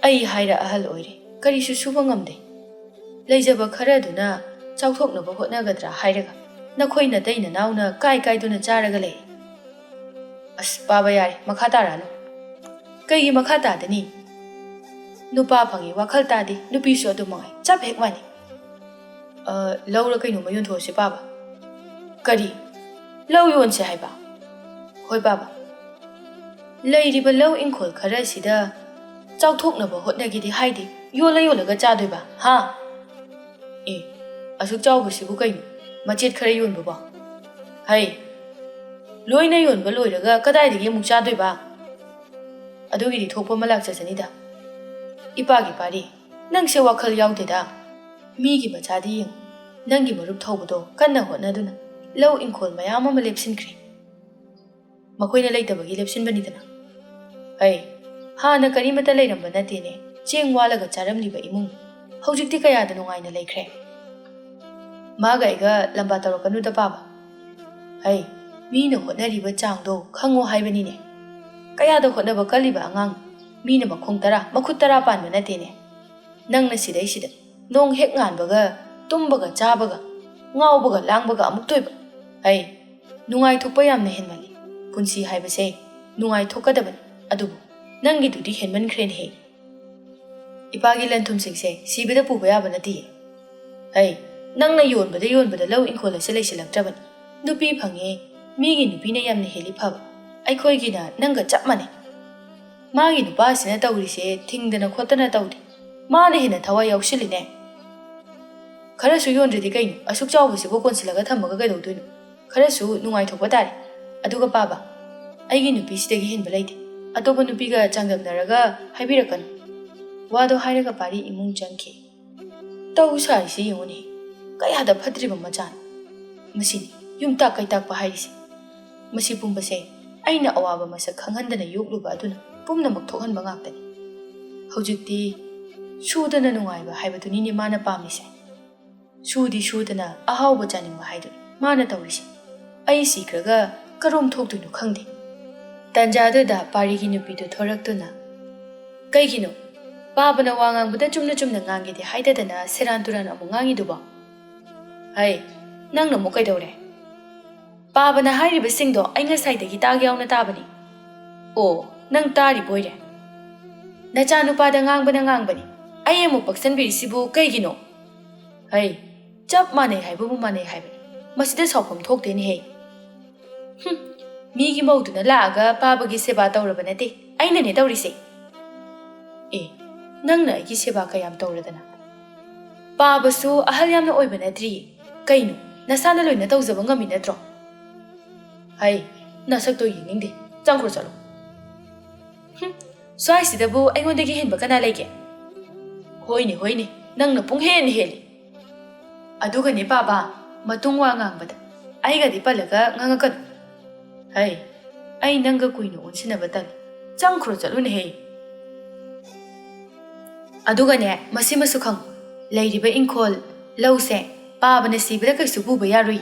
ꯑꯩ ꯍꯥꯏꯔ ꯑꯍꯜ ꯑꯣꯏꯔꯦ ꯀꯔꯤꯁꯨ ꯁꯨꯕ ꯉꯝꯗꯦ ꯂꯩꯖꯕ ꯈꯔꯗꯨꯅ ꯆꯥꯎꯊꯣꯛꯅꯕ ꯍꯣꯠꯅꯒꯗ꯭ꯔꯥ ꯍꯥꯏꯔꯒ ꯅꯈꯣꯏ ꯅꯇꯩ ꯅꯅꯥꯎꯅ ꯀꯥꯏꯗꯨꯅ ꯆꯥꯔꯒ ꯂꯩ ꯑꯁ ꯄꯥꯕ ꯌꯥꯔꯦ ꯃꯈꯥ ꯇꯥꯔꯛꯑꯅꯨ ꯀꯩꯒꯤ ꯃꯈꯥ ꯇꯥꯗꯅꯤ ꯅꯨꯄꯥ ꯐꯪꯉꯤ ꯋꯥꯈꯜ ꯇꯥꯗꯦ ꯅꯨꯄꯤꯁꯨ ꯑꯗꯨ ꯃꯉꯥꯏ ꯆꯞ ꯍꯦꯛ ꯃꯥꯟꯅꯩ ꯂꯧꯔ ꯀꯩꯅꯣꯝꯃ ꯌꯣꯟꯊꯣꯛꯑꯁꯤ ꯄꯥꯕ ꯀꯔꯤ ꯂꯧ ꯌꯣꯟꯁꯦ ꯍꯥꯏꯕ ꯍꯣꯏ ꯕꯥꯕꯥ ꯂꯩꯔꯤꯕ ꯂꯧ ꯏꯪꯈꯣꯜ ꯈꯔꯁꯤꯗ ꯆꯥꯎꯊꯣꯛꯅꯕ ꯍꯣꯠꯅꯒꯦꯗꯤ ꯍꯥꯏꯗꯤ ꯌꯣꯜꯂꯒ ꯆꯥꯗꯣꯏꯕ ꯍꯥ ꯑꯁꯨꯛ ꯆꯥꯎꯕꯁꯤꯕꯨ ꯀꯩꯅꯣ ꯃꯆꯦꯠ ꯈꯔ ꯌꯣꯟꯕꯕꯣ ꯍꯩ ꯂꯣꯏꯅ ꯌꯣꯟꯕ ꯂꯣꯏꯔꯒ ꯀꯗꯥꯏꯗꯒꯤ ꯑꯃꯨꯛ ꯆꯥꯗꯣꯏꯕ ꯑꯗꯨꯒꯤꯗꯤ ꯊꯣꯛꯄ ꯑꯃ ꯂꯥꯛꯆꯁꯅꯤꯗ ꯏꯄꯥꯒꯤ ꯄꯥꯔꯤ ꯅꯪꯁꯦ ꯋꯥꯈꯜ ꯌꯥꯎꯗꯦꯗ ꯃꯤꯒꯤ ꯃꯆꯥꯗꯤ ꯌꯦꯡꯉꯨ ꯅꯪꯒꯤ ꯃꯔꯨꯞ ꯊꯧꯕꯗꯣ ꯀꯟꯅ ꯍꯣꯠꯅꯗꯨꯅ ꯂꯧ ꯏꯪꯈꯣꯜ ꯃꯌꯥꯝ ꯑꯃ ꯂꯦꯞꯁꯤꯟꯈ꯭ꯔꯦ ꯃꯈꯣꯏꯅ ꯂꯩꯇꯕꯒꯤ ꯂꯦꯞꯁꯤꯟꯕꯅꯤꯗꯅ ꯍꯩ ꯍꯥꯟꯅ ꯀꯔꯤꯃꯠꯇ ꯂꯩꯔꯝꯕ ꯅꯠꯇꯦꯅꯦ ꯆꯦꯡ ꯋꯥꯜꯂꯒ ꯆꯥꯔꯝꯂꯤꯕ ꯏꯃꯨꯡ ꯍꯧꯖꯤꯛꯇꯤ ꯀꯌꯥꯗ ꯅꯨꯡꯉꯥꯏꯅ ꯂꯩꯈ꯭ꯔꯦ ꯃꯥꯒ ꯑꯩꯒ ꯂꯝꯕꯥ ꯇꯧꯔꯛꯀꯅꯨꯗ ꯄꯥꯕ ꯍꯩ ꯃꯤꯅ ꯍꯣꯠꯅꯔꯤꯕ ꯆꯥꯡꯗꯣ ꯈꯪꯉꯣ ꯍꯥꯏꯕꯅꯤꯅꯦ ꯀꯌꯥꯗ ꯍꯣꯠꯅꯕ ꯀꯜꯂꯤꯕ ꯑꯉꯥꯡ ꯃꯤꯅ ꯃꯈꯣꯡ 10 ꯃꯈꯨꯠ 10 ꯄꯥꯟꯕ ꯅꯠꯇꯦꯅꯦ ꯅꯪꯅ ꯁꯤꯗꯩꯁꯤꯗ ꯅꯣꯡ ꯍꯦꯛ ꯉꯥꯟꯕꯒ ꯇꯨꯝꯕꯒ ꯆꯥꯕꯒ ꯉꯥꯎꯕꯒ ꯂꯥꯡꯕꯒ ꯑꯃꯨꯛ ꯇꯣꯏꯕ ꯍꯩ ꯅꯨꯡꯉꯥꯏꯊꯣꯛꯄ ꯌꯥꯝꯅ ꯍꯦꯟꯃꯜꯂꯤ ꯄꯨꯟꯁꯤ ꯍꯥꯏꯕꯁꯦ ꯅꯨꯡꯉꯥꯏꯊꯣꯛꯀꯗꯕꯅꯤ ꯑꯗꯨꯕꯨ ꯅꯪꯒꯤꯗꯨꯗꯤ ꯍꯦꯟꯃꯟꯈ꯭ꯔꯦꯅꯦꯍꯦ ꯏꯄꯥꯒꯤ ꯂꯟꯊꯨꯝꯁꯤꯡꯁꯦ ꯁꯤꯕꯗ ꯄꯨꯕ ꯌꯥꯕ ꯅꯠꯇꯦ ꯍꯩ ꯅꯪꯅ ꯌꯣꯟꯕꯗ ꯂꯧ ꯏꯪꯈꯣꯜ ꯑꯁꯤ ꯂꯩꯁꯤꯜꯂꯛꯇ꯭ꯔꯕꯅꯤ ꯅꯨꯄꯤ ꯐꯪꯉꯦ ꯃꯤꯒꯤ ꯅꯨꯄꯤꯅ ꯌꯥꯝꯅ ꯍꯦꯜꯂꯤ ꯐꯕ ꯑꯩꯈꯣꯏꯒꯤꯅ ꯅꯪꯒ ꯆꯞ ꯃꯥꯟꯅꯩ ꯃꯥꯒꯤ ꯅꯨꯄꯥꯁꯤꯅ ꯇꯧꯔꯤꯁꯦ ꯊꯤꯡꯗꯅ ꯈꯣꯠꯇꯅ ꯇꯧꯗꯦ ꯃꯥꯅ ꯍꯦꯟꯅ ꯊꯋꯥꯏ ꯌꯥꯎꯁꯤꯜꯂꯤꯅꯦ ꯈꯔꯁꯨ ꯌꯣꯟꯗ꯭ꯔꯗꯤ ꯀꯩꯅꯣ ꯑꯁꯨꯛ ꯆꯥꯎꯕꯁꯤꯕꯨ ꯀꯣꯟꯁꯤꯜꯂꯒ ꯊꯝꯃꯒ ꯀꯩꯗꯧꯗꯣꯏꯅꯣ ꯈꯔꯁꯨ ꯅꯨꯡꯉꯥꯏꯊꯣꯛꯄ ꯇꯥꯔꯦ ꯑꯗꯨꯒ ꯄꯥꯕ ꯑꯩꯒꯤ ꯅꯨꯄꯤꯁꯤꯗꯒꯤ ꯍꯦꯟꯕ ꯂꯩꯇꯦ ꯑꯇꯣꯞꯄ ꯅꯨꯄꯤꯒ ꯆꯥꯡꯗꯝꯅꯔꯒ ꯍꯥꯏꯕꯤꯔꯛꯀꯅꯨ ꯋꯥꯗꯣ ꯍꯥꯏꯔꯒ ꯄꯥꯔꯤ ꯏꯃꯨꯡ ꯆꯪꯈꯤ ꯇꯧ ꯁꯥꯔꯤꯁꯤ ꯌꯦꯡꯉꯨꯅꯦ ꯀꯌꯥꯗ ꯐꯠꯇ꯭ꯔꯤꯕ ꯃꯆꯥꯅꯤ ꯃꯁꯤꯅꯤ ꯌꯨꯝꯇꯥꯛ ꯀꯩꯇꯥꯛꯄ ꯍꯥꯏꯔꯤꯁꯦ ꯃꯁꯤ ꯄꯨꯝꯕꯁꯦ ꯑꯩꯅ ꯑꯋꯥꯕ ꯃꯁꯛ ꯈꯪꯍꯟꯗꯅ ꯌꯣꯛꯂꯨꯕ ꯑꯗꯨꯅ ꯄꯨꯝꯅꯃꯛ ꯊꯣꯛꯍꯟꯕ ꯉꯥꯛꯇꯅꯤ ꯍꯧꯖꯤꯛꯇꯤ ꯁꯨꯗꯅ ꯅꯨꯡꯉꯥꯏꯕ ꯍꯥꯏꯕꯗꯨꯅꯤꯅꯦ ꯃꯥꯅ ꯄꯥꯝꯃꯤꯁꯦ ꯁꯨꯗꯤ ꯁꯨꯗꯅ ꯑꯍꯥꯎꯕ ꯆꯥꯅꯤꯡꯕ ꯍꯥꯏꯗꯨꯅꯤ ꯃꯥꯅ ꯇꯧꯔꯤꯁꯦ ꯑꯩ ꯁꯤꯈ꯭ꯔꯒ ꯀꯔꯣꯝ ꯊꯣꯛꯇꯣꯏꯅꯣ ꯈꯪꯗꯦ꯫ ꯇꯥꯟꯖꯥꯗꯨꯗ ꯄꯥꯔꯤꯒꯤ ꯅꯨꯄꯤꯗꯨ ꯊꯣꯔꯛꯇꯨꯅ ꯀꯩꯒꯤꯅꯣ ꯄꯥꯕꯅ ꯋꯥ ꯉꯥꯡꯕꯗ ꯆꯨꯝꯅ ꯉꯥꯡꯒꯦꯗꯤ ꯍꯥꯏꯗꯗꯅ ꯁꯦꯔꯥꯟ ꯇꯨꯔꯥꯟ ꯑꯃꯨꯛ ꯉꯥꯡꯉꯤꯗꯨꯕꯣ? ꯍꯩ, ꯅꯪꯅ ꯑꯃꯨꯛ ꯀꯩꯗꯧꯔꯦ? ꯄꯥꯕꯅ ꯍꯥꯏꯔꯤꯕꯁꯤꯡꯗꯣ ꯑꯩ ꯉꯁꯥꯏꯗꯒꯤ ꯇꯥꯒꯦ ꯌꯥꯎꯅ ꯇꯥꯕꯅꯤ꯫ ꯑꯣ, ꯅꯪ ꯇꯥꯔꯤꯕꯣꯏꯔꯦ? ꯅꯆꯥꯅꯨꯄꯥꯗ ꯉꯥꯡꯕꯅꯤ, ꯑꯩ ꯑꯃꯨꯛ ꯄꯛꯁꯟꯕꯤꯔꯤꯁꯤꯕꯨ ꯀꯩꯒꯤꯅꯣ? ꯍꯩ, ꯆꯞ ꯃꯥꯟꯅꯩ ꯍꯥꯏꯕꯕꯨ ꯃꯥꯟꯅꯩ ꯍꯥꯏꯕꯅꯤ, ꯃꯁꯤꯗ ꯁꯥꯎꯐꯝ ꯊꯣꯛꯇꯦꯅꯦꯍꯦ꯫ ꯃꯤꯒꯤ ꯃꯧꯗꯨꯅ ꯂꯥꯛꯑꯒ ꯄꯥꯕꯒꯤ ꯁꯦꯕꯥ ꯇꯧꯔꯕ ꯅꯠꯇꯦ, ꯑꯩꯅꯅꯦ ꯇꯧꯔꯤꯁꯦ꯫ ꯑꯦ, ꯅꯪꯅ ꯑꯩꯒꯤ ꯁꯦꯕꯥ ꯀꯌꯥꯝ ꯇꯧꯔꯗꯅ? ꯄꯥꯕꯁꯨ ꯑꯍꯜ ꯌꯥꯝꯅ ꯑꯣꯏꯕ ꯅꯠꯇ꯭ꯔꯤꯌꯦ, ꯀꯩꯅꯣ ꯅꯁꯥꯅ ꯂꯣꯏꯅ ꯇꯧꯖꯕ ꯉꯝꯃꯤ ꯅꯠꯇ꯭ꯔꯣ? ꯍꯩ, ꯅꯁꯛꯇꯣ ꯌꯦꯡꯅꯤꯡꯗꯦ, ꯆꯪꯈ꯭ꯔꯣ ꯆꯠꯂꯣ꯫ ꯁ꯭ꯋꯥꯏꯁꯤꯗꯕꯨ ꯑꯩꯉꯣꯟꯗꯒꯤ ꯍꯦꯟꯕ ꯀꯅꯥ ꯂꯩꯒꯦ? ꯍꯣꯏꯅꯦ, ꯅꯪꯅ ꯄꯨꯡꯍꯦꯟ ꯍꯦꯜꯂꯤ꯫ ꯑꯗꯨꯒꯅꯦ ꯄꯥꯕ, ꯃꯇꯨꯡ ꯋꯥ ꯉꯥꯡꯕꯗ ꯑꯩꯒꯗꯤ ꯄꯜꯂꯒ ꯉꯥꯡꯉꯛꯀꯅꯨ꯫ ꯍꯩ, ꯑꯩ ꯅꯪꯒ ꯀꯨꯏꯅ ꯑꯣꯟꯁꯤꯟꯅꯕ ꯇꯜꯂꯤ, ꯆꯪꯈ꯭ꯔꯣ ꯆꯠꯂꯨꯅꯦꯍꯦ꯫ ꯑꯗꯨꯒꯅꯦ ꯃꯁꯤꯃꯁꯨ ꯈꯪꯉꯨ, ꯂꯩꯔꯤꯕ ꯏꯪꯈꯣꯜ ꯂꯧꯁꯦ ꯄꯥꯕꯅ ꯁꯤꯕꯗ ꯀꯩꯁꯨ ꯄꯨꯕ ꯌꯥꯔꯣꯏ꯫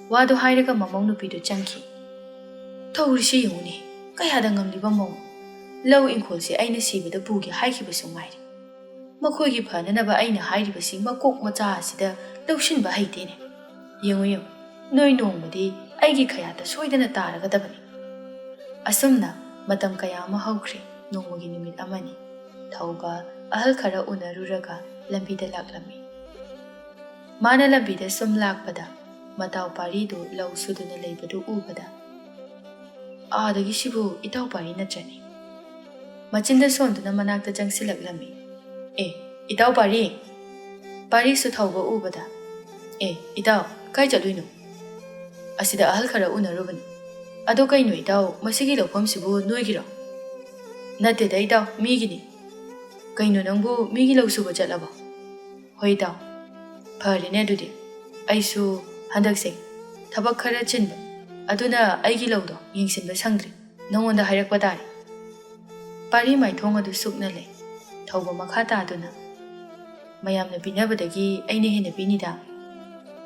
ꯋꯥꯗꯣ ꯍꯥꯏꯔꯒ ꯃꯃꯧ ꯅꯨꯄꯤꯗꯨ ꯆꯪꯈꯤ꯫ ꯊꯧꯔꯤꯁꯤ ꯌꯦꯡꯉꯨꯅꯦ, ꯀꯌꯥꯗ ꯉꯝꯂꯤꯕ ꯃꯧ! ꯂꯧ ꯏꯪꯈꯣꯜꯁꯦ ꯑꯩꯅ ꯁꯤꯕꯗ ꯄꯨꯒꯦ ꯍꯥꯏꯈꯤꯕꯁꯨ ꯉꯥꯏꯔꯦ, ꯃꯈꯣꯏꯒꯤ ꯐꯅꯅꯕ ꯑꯩꯅ ꯍꯥꯏꯔꯤꯕꯁꯤ ꯃꯀꯣꯛ ꯃꯆꯥ ꯑꯁꯤꯗ ꯂꯧꯁꯤꯟꯕ ꯍꯩꯇꯦꯅꯦ꯫ ꯌꯦꯡꯉꯨ, ꯅꯣꯏ ꯅꯣꯡꯃꯗꯤ ꯑꯩꯒꯤ ꯈꯌꯥꯠꯇ ꯁꯣꯏꯗꯅ ꯇꯥꯔꯒꯗꯕꯅꯤ꯫ ꯑꯁꯨꯝꯅ ꯃꯇꯝ ꯀꯌꯥ ꯑꯃ ꯍꯧꯈ꯭ꯔꯦ꯫ ꯅꯣꯡꯃꯒꯤ ꯅꯨꯃꯤꯠ ꯑꯃꯅꯤ, ꯊꯧꯕ ꯑꯍꯜ ꯈꯔ ꯎꯅꯔꯨꯔꯒ ꯂꯝꯕꯤꯗ ꯂꯥꯛꯂꯝꯃꯤ꯫ ꯃꯥꯅ ꯂꯝꯕꯤꯗ ꯁꯨꯝ ꯂꯥꯛꯄꯗ ꯃꯇꯥꯎ ꯄꯥꯔꯤꯗꯨ ꯂꯧ ꯁꯨꯗꯨꯅ ꯂꯩꯕꯗꯨ ꯎꯕꯗ, ꯑꯥꯗꯒꯤꯁꯤꯕꯨ ꯏꯇꯥꯎ ꯄꯥꯔꯤ ꯅꯠꯇ꯭ꯔꯅꯤ? ꯃꯆꯤꯟꯗ ꯁꯣꯟꯗꯨꯅ ꯃꯅꯥꯛꯇ ꯆꯪꯁꯤꯜꯂꯛꯂꯝꯃꯤ꯫ ꯑꯦ, ꯏꯇꯥꯎ ꯄꯥꯔꯤ! ꯄꯥꯔꯤꯁꯨ ꯊꯧꯕ ꯎꯕꯗ, ꯑꯦ ꯏꯇꯥꯎ, ꯀꯥꯏ ꯆꯠꯂꯨꯏꯅꯣ? ꯑꯁꯤꯗ ꯑꯍꯜ ꯈꯔ ꯎꯅꯔꯨꯕꯅꯤ꯫ ꯑꯗꯣ ꯀꯩꯅꯣ ꯏꯇꯥꯎ, ꯃꯁꯤꯒꯤ ꯂꯧꯐꯝꯁꯤꯕꯨ ꯅꯣꯏꯒꯤꯔꯣ? ꯅꯠꯇꯦꯗ ꯏꯇꯥꯎ, ꯃꯤꯒꯤꯅꯤ꯫ ꯀꯩꯅꯣ ꯅꯪꯕꯨ ꯃꯤꯒꯤ ꯂꯧ ꯁꯨꯕ ꯆꯠꯂꯕꯣ? ꯍꯣꯏ ꯏꯇꯥꯎ, ꯐꯔꯦꯅꯦ ꯑꯗꯨꯗꯤ꯫ ꯑꯩꯁꯨ ꯍꯟꯗꯛꯁꯦ ꯊꯕꯛ ꯈꯔ ꯆꯤꯟꯕ, ꯑꯗꯨꯅ ꯑꯩꯒꯤ ꯂꯧꯗꯣ ꯌꯦꯡꯁꯤꯟꯕ ꯁꯪꯗ꯭ꯔꯤ, ꯅꯉꯣꯟꯗ ꯍꯥꯏꯔꯛꯄ ꯇꯥꯔꯦ꯫ ꯄꯥꯔꯤ ꯃꯥꯏꯊꯣꯡ ꯑꯗꯨ ꯁꯨꯛꯅ ꯂꯩ꯫ ꯊꯧꯕ ꯃꯈꯥ ꯇꯥꯗꯨꯅ, ꯃꯌꯥꯝꯅ ꯄꯤꯅꯕꯗꯒꯤ ꯑꯩꯅ ꯍꯦꯟꯅ ꯄꯤꯅꯤꯗ꯫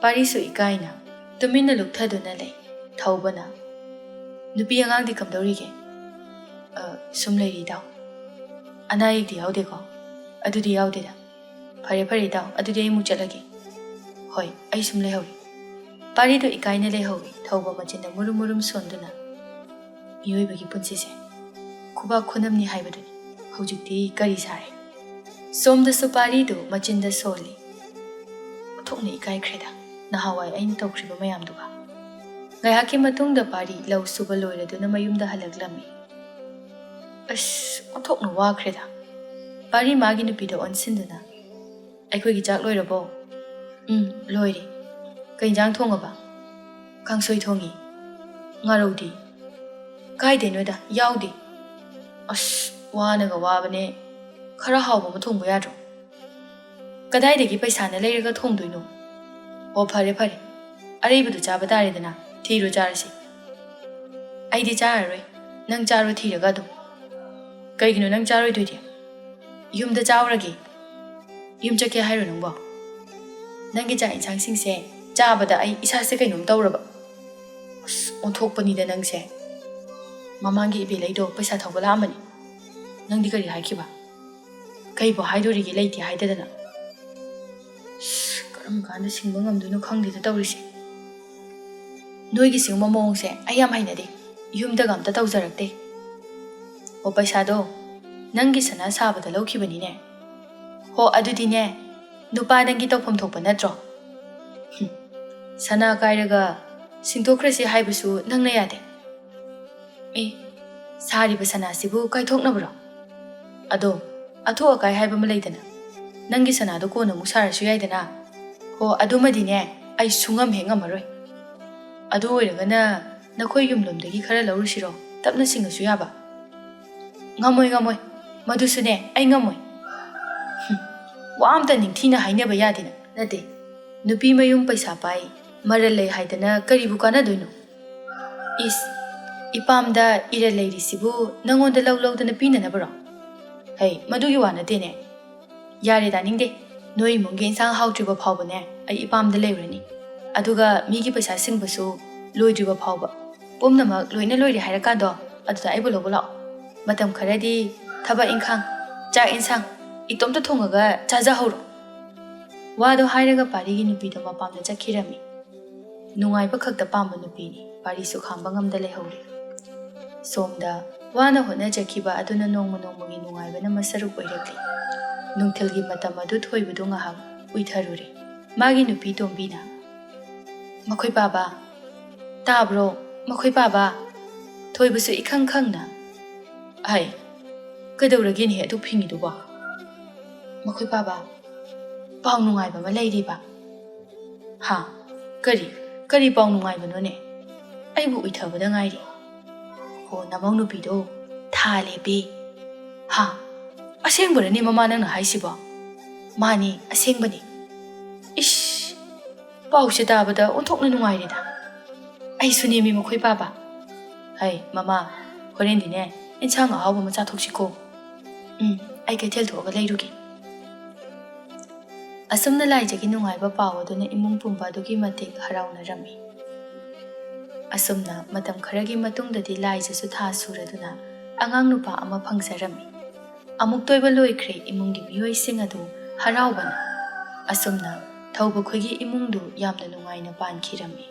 ꯄꯥꯔꯤꯁꯨ ꯏꯀꯥꯏꯅ ꯇꯨꯃꯤꯟꯅ ꯂꯨꯞꯊꯗꯨꯅ ꯂꯩ꯫ ꯊꯧꯕꯅ, ꯅꯨꯄꯤ ꯑꯉꯥꯡꯗꯤ ꯀꯝꯗꯧꯔꯤꯒꯦ? ꯁꯨꯝ ꯂꯩꯔꯤ ꯏꯇꯥꯎ꯫ ꯑꯅꯥ ꯑꯌꯦꯛꯇꯤ ꯌꯥꯎꯗꯦꯀꯣ? ꯑꯗꯨꯗꯤ ꯌꯥꯎꯗꯦꯗ꯫ ꯐꯔꯦ ꯏꯇꯥꯎ, ꯑꯗꯨꯗꯤ ꯑꯩ ꯑꯃꯨꯛ ꯆꯠꯂꯒꯦ꯫ ꯍꯣꯏ, ꯑꯩ ꯁꯨꯝ ꯂꯩꯍꯧꯔꯤ꯫ ꯄꯥꯔꯤꯗꯨ ꯏꯀꯥꯏꯅ ꯂꯩꯍꯧꯏ꯫ ꯊꯧꯕ ꯃꯆꯤꯟꯗ ꯃꯨꯔꯨꯝ ꯁꯣꯟꯗꯨꯅ, ꯃꯤꯑꯣꯏꯕꯒꯤ ꯄꯨꯟꯁꯤꯁꯦ ꯈꯨꯕꯥꯛ ꯈꯨꯅꯝꯅꯤ ꯍꯥꯏꯕꯗꯨꯅꯤ, ꯍꯧꯖꯤꯛꯇꯤ ꯀꯔꯤ ꯁꯥꯔꯦ? ꯁꯣꯝꯗꯁꯨ ꯄꯥꯔꯤꯗꯨ ꯃꯆꯤꯟꯗ ꯁꯣꯜꯂꯤ꯫ ꯑꯣꯟꯊꯣꯛꯅ ꯏꯀꯥꯏꯈ꯭ꯔꯦꯗ, ꯅꯍꯥꯟꯋꯥꯏ ꯑꯩꯅ ꯇꯧꯈ꯭ꯔꯤꯕ ꯃꯌꯥꯝꯗꯨꯒ꯫ ꯉꯥꯏꯍꯥꯛꯀꯤ ꯃꯇꯨꯡꯗ ꯄꯥꯔꯤ ꯂꯧ ꯁꯨꯕ ꯂꯣꯏꯔꯗꯨꯅ ꯃꯌꯨꯝꯗ ꯍꯜꯂꯛꯂꯝꯃꯤ꯫ ꯑꯁ, ꯑꯣꯟꯊꯣꯛꯅ ꯋꯥꯈ꯭ꯔꯦꯗ꯫ ꯄꯥꯔꯤ ꯃꯥꯒꯤ ꯅꯨꯄꯤꯗ ꯑꯣꯟꯁꯤꯟꯗꯨꯅ, ꯑꯩꯈꯣꯏꯒꯤ ꯆꯥꯛ ꯂꯣꯏꯔꯕꯣ? ꯂꯣꯏꯔꯦ꯫ ꯀꯩ ꯏꯟꯖꯥꯡ ꯊꯣꯡꯉꯕ? ꯀꯥꯡꯁꯣꯏ ꯊꯣꯡꯉꯤ꯫ ꯉꯥꯔꯧꯗꯤ? ꯀꯥꯏꯗꯩꯅꯣꯗ, ꯌꯥꯎꯗꯦ꯫ ꯑꯁ, ꯋꯥꯅꯒ ꯋꯥꯕꯅꯦ, ꯈꯔ ꯍꯥꯎꯕ ꯑꯃ ꯊꯣꯡꯕ ꯌꯥꯗ꯭ꯔꯣ? ꯀꯗꯥꯏꯗꯒꯤ ꯄꯩꯁꯥꯅ ꯂꯩꯔꯒ ꯊꯣꯡꯗꯣꯏꯅꯣ? ꯑꯣ, ꯐꯔꯦ, ꯑꯔꯩꯕꯗꯨ ꯆꯥꯕ ꯇꯥꯔꯦꯗꯅ, ꯊꯤꯔꯣ ꯆꯥꯔꯁꯤ꯫ ꯑꯩꯗꯤ ꯆꯥꯔꯔꯣꯏ, ꯅꯪ ꯆꯥꯔꯣ ꯊꯤꯔꯒ ꯑꯗꯨꯝ꯫ ꯀꯩꯒꯤꯅꯣ ꯅꯪ ꯆꯥꯔꯣꯏꯗꯣꯏꯗꯤ? ꯌꯨꯝꯗ ꯆꯥꯎꯔꯒꯦ꯫ ꯌꯨꯝ ꯆꯠꯀꯦ ꯍꯥꯏꯔꯣ ꯅꯪꯕꯣ? ꯅꯪꯒꯤ ꯆꯥꯛ ꯏꯟꯁꯥꯡꯁꯤꯡꯁꯦ ꯆꯥꯕꯗ ꯑꯩ ꯏꯁꯥꯁꯦ ꯀꯩꯅꯣꯝ ꯇꯧꯔꯕ꯫ ꯑꯁ, ꯑꯣꯟꯊꯣꯛꯄꯅꯤꯗ ꯅꯪꯁꯦ꯫ ꯃꯃꯥꯡꯒꯤ ꯏꯕꯦꯂꯩꯗꯣ ꯄꯩꯁꯥ ꯊꯧꯕ ꯂꯥꯛꯑꯝꯕꯅꯤ꯫ ꯅꯪꯗꯤ ꯀꯔꯤ ꯍꯥꯏꯈꯤꯕ? ꯀꯩꯕꯨ ꯍꯥꯏꯗꯣꯔꯤꯒꯦ ꯂꯩꯇꯦ ꯍꯥꯏꯗꯗꯅ? ꯀꯔꯝ ꯀꯥꯟꯗ ꯁꯤꯡꯕ ꯉꯝꯗꯣꯏꯅꯣ ꯈꯪꯗꯦꯗ ꯇꯧꯔꯤꯁꯦ꯫ ꯅꯣꯏꯒꯤ ꯁꯤꯒꯨꯝꯕ ꯃꯑꯣꯡꯁꯦ ꯑꯩ ꯌꯥꯝ ꯍꯩꯅꯗꯦ, ꯌꯨꯝꯗꯒ ꯑꯝꯇ ꯇꯧꯖꯔꯛꯇꯦ꯫ ꯑꯣ, ꯄꯩꯁꯥꯗꯣ ꯅꯪꯒꯤ ꯁꯅꯥ ꯁꯥꯕꯗ ꯂꯧꯈꯤꯕꯅꯤꯅꯦ꯫ ꯍꯣ, ꯑꯗꯨꯗꯤꯅꯦ, ꯅꯨꯄꯥ ꯅꯪꯒꯤ ꯇꯧꯐꯝ ꯊꯣꯛꯄ ꯅꯠꯇ꯭ꯔꯣ? ꯁꯅꯥ ꯀꯥꯏꯔꯒ ꯁꯤꯡꯗꯣꯛꯈ꯭ꯔꯁꯤ ꯍꯥꯏꯕꯁꯨ ꯅꯪꯅ ꯌꯥꯗꯦ꯫ ꯁꯥꯔꯤꯕ ꯁꯅꯥꯁꯤꯕꯨ ꯀꯥꯏꯊꯣꯛꯅꯕ꯭ꯔꯣ? ꯑꯗꯣ ꯑꯊꯣꯛ ꯑꯀꯥꯏ ꯍꯥꯏꯕ ꯑꯃ ꯂꯩꯗꯅ, ꯅꯪꯒꯤ ꯁꯅꯥꯗꯣ ꯀꯣꯟꯅ ꯑꯃꯨꯛ ꯁꯥꯔꯁꯨ ꯌꯥꯏꯗꯅ꯫ ꯍꯣ, ꯑꯗꯨꯃꯗꯤꯅꯦ ꯑꯩ ꯁꯨꯡꯉꯝ ꯍꯦꯛ ꯉꯝꯃꯔꯣꯏ꯫ ꯑꯗꯨ ꯑꯣꯏꯔꯒꯅ ꯅꯈꯣꯏ ꯌꯨꯝꯂꯣꯝꯗꯒꯤ ꯈꯔ ꯂꯧꯔꯨꯁꯤꯔꯣ, ꯇꯞꯅ ꯁꯤꯡꯉꯁꯨ ꯌꯥꯕ? ꯉꯝꯃꯣꯏ, ꯃꯗꯨꯁꯨꯅꯦ ꯑꯩ ꯉꯝꯃꯣꯏ꯫ ꯋꯥ ꯑꯝꯇ ꯅꯤꯡꯊꯤꯅ ꯍꯥꯏꯅꯕ ꯌꯥꯗꯦꯅ, ꯅꯠꯇꯦ, ꯅꯨꯄꯤ ꯃꯌꯨꯝ ꯄꯩꯁꯥ ꯄꯥꯏ, ꯃꯔꯜ ꯂꯩ ꯍꯥꯏꯗꯅ ꯀꯔꯤꯕꯨ ꯀꯥꯟꯅꯗꯣꯏꯅꯣ? ꯏꯄꯥꯝꯗ ꯏꯔꯜ ꯂꯩꯔꯤꯁꯤꯕꯨ ꯅꯪꯉꯣꯟꯗ ꯂꯧꯗꯅ ꯄꯤꯅꯅꯕꯔꯣ? ꯍꯩ, ꯃꯗꯨꯒꯤ ꯋꯥ ꯅꯠꯇꯦꯅꯦ꯫ ꯌꯥꯔꯦ, ꯇꯥꯅꯤꯡꯗꯦ꯫ ꯅꯣꯏ ꯏꯃꯨꯡꯒꯤ ꯏꯟꯁꯥꯡ ꯍꯥꯎꯇ꯭ꯔꯤꯕ ꯐꯥꯎꯕꯅꯦ ꯑꯩ ꯏꯄꯥꯝꯗ ꯂꯩꯔꯨꯔꯅꯤ, ꯑꯗꯨꯒ ꯃꯤꯒꯤ ꯄꯩꯁꯥ ꯁꯤꯡꯕꯁꯨ ꯂꯣꯏꯗ꯭ꯔꯤꯕ ꯐꯥꯎꯕ ꯄꯨꯝꯅꯃꯛ ꯂꯣꯏꯅ ꯂꯣꯏꯔꯦ ꯍꯥꯏꯔꯀꯥꯟꯗꯣ ꯑꯗꯨꯗ ꯑꯩꯕꯨ ꯂꯧꯕ ꯂꯥꯛꯑꯣ ꯃꯇꯝ ꯈꯔꯗꯤ ꯊꯕꯛ ꯏꯪꯈꯥꯡ ꯆꯥꯛ ꯏꯟꯁꯥꯡ ꯏꯇꯣꯝꯇ ꯊꯣꯡꯉꯒ ꯆꯥꯖꯍꯧꯔꯣ ꯋꯥꯗꯣ ꯍꯥꯏꯔꯒ ꯄꯥꯔꯤꯒꯤ ꯅꯨꯄꯤꯗꯣ ꯃꯄꯥꯝꯗ ꯆꯠꯈꯤꯔꯝꯃꯤ ꯅꯨꯡꯉꯥꯏꯕ ꯈꯛꯇ ꯄꯥꯝꯕ ꯅꯨꯄꯤꯅꯤ ꯄꯥꯔꯤꯁꯨ ꯈꯥꯡꯕ ꯉꯝꯗ ꯂꯩꯍꯧꯔꯤ ꯁꯣꯝꯗ ꯋꯥꯅ ꯍꯣꯠꯅꯖꯈꯤꯕ ꯑꯗꯨꯅ ꯅꯣꯡꯃ ꯅꯣꯡꯃꯒꯤ ꯅꯨꯡꯉꯥꯏꯕꯅ ꯃꯁꯔꯨꯛ ꯑꯣꯏꯔꯛꯂꯤ ꯅꯨꯡꯊꯤꯜꯒꯤ ꯃꯇꯝ ꯑꯗꯨ ꯊꯣꯏꯕꯗꯨ ꯉꯥꯏꯍꯥꯛ ꯎꯏꯊꯔꯨꯔꯦ ꯃꯥꯒꯤ ꯅꯨꯄꯤ ꯇꯣꯝꯕꯤꯅ ꯃꯈꯣꯏ ꯄꯥꯕ ꯇꯥꯕ꯭ꯔꯣ ꯃꯈꯣꯏ ꯄꯥꯕ ꯊꯣꯏꯕꯁꯨ ꯏꯈꯪ ꯈꯪꯅ ꯑꯩ ꯀꯩꯗꯧꯔꯒꯦꯅꯦ ꯑꯗꯨ ꯐꯤꯡꯉꯤꯗꯨꯕꯣ ꯃꯈꯣꯏ ꯄꯥꯕ ꯄꯥꯎ ꯅꯨꯡꯉꯥꯏꯕ ꯑꯃ ꯂꯩꯔꯤꯕ ꯍꯥ ꯀꯔꯤ ꯄꯥꯎ ꯅꯨꯡꯉꯥꯏꯕꯅꯣꯅꯦ ꯑꯩꯕꯨ ꯎꯏꯊꯕꯗ ꯉꯥꯏꯔꯤ ꯍꯣ ꯅꯃꯧ ꯅꯨꯄꯤꯗꯣ ꯊꯥ ꯂꯦꯞꯄꯤ ꯍꯥ ꯑꯁꯦꯡꯕꯔꯅꯦ ꯃꯃꯥ ꯅꯪꯅ ꯍꯥꯏꯁꯤꯕꯣ ꯃꯥꯅꯤ ꯑꯁꯦꯡꯕꯅꯤ 이씨, 빠우시 다보다 온통는 농아이리다. 아이수님이 뭐 봐봐. 아이, 마마, 호렌디네, 인창 아우보면 자톡시고. 아이 개텔 도가 레이루기. ꯑꯁꯨꯝꯅ ꯂꯥꯏꯖꯒꯤ ꯅꯨꯡꯉꯥꯏꯕ ꯄꯥꯎ ꯑꯗꯨꯅ ꯏꯃꯨꯡ ꯄꯨꯝꯕ ꯑꯗꯨꯒꯤ ꯃꯇꯤꯛ ꯍꯔꯥꯎꯅꯔꯝꯃꯤ ꯑꯁꯨꯝꯅ ꯃꯇꯝ ꯈꯔꯒꯤ ꯃꯇꯨꯡꯗꯗꯤ ꯂꯥꯏꯖꯁꯨ ꯊꯥ ꯁꯨꯔꯗꯨꯅ ꯑꯉꯥꯡ ꯅꯨꯄꯥ ꯑꯃ ꯐꯪꯖꯔꯝꯃꯤ ꯑꯃꯨꯛ ꯇꯣꯏꯕ ꯂꯣꯏꯈ꯭ꯔꯦ ꯏꯃꯨꯡꯒꯤ ꯃꯤꯑꯣꯏꯁꯤꯡ ꯑꯗꯨ ꯍꯔꯥꯎꯕꯅ ꯑꯁꯨꯝꯅ ꯊꯧꯕ ꯈꯣꯏꯒꯤ ꯏꯃꯨꯡꯗꯨ ꯌꯥꯝꯅ ꯅꯨꯡꯉꯥꯏꯅ ꯄꯥꯟꯈꯤꯔꯝꯃꯤ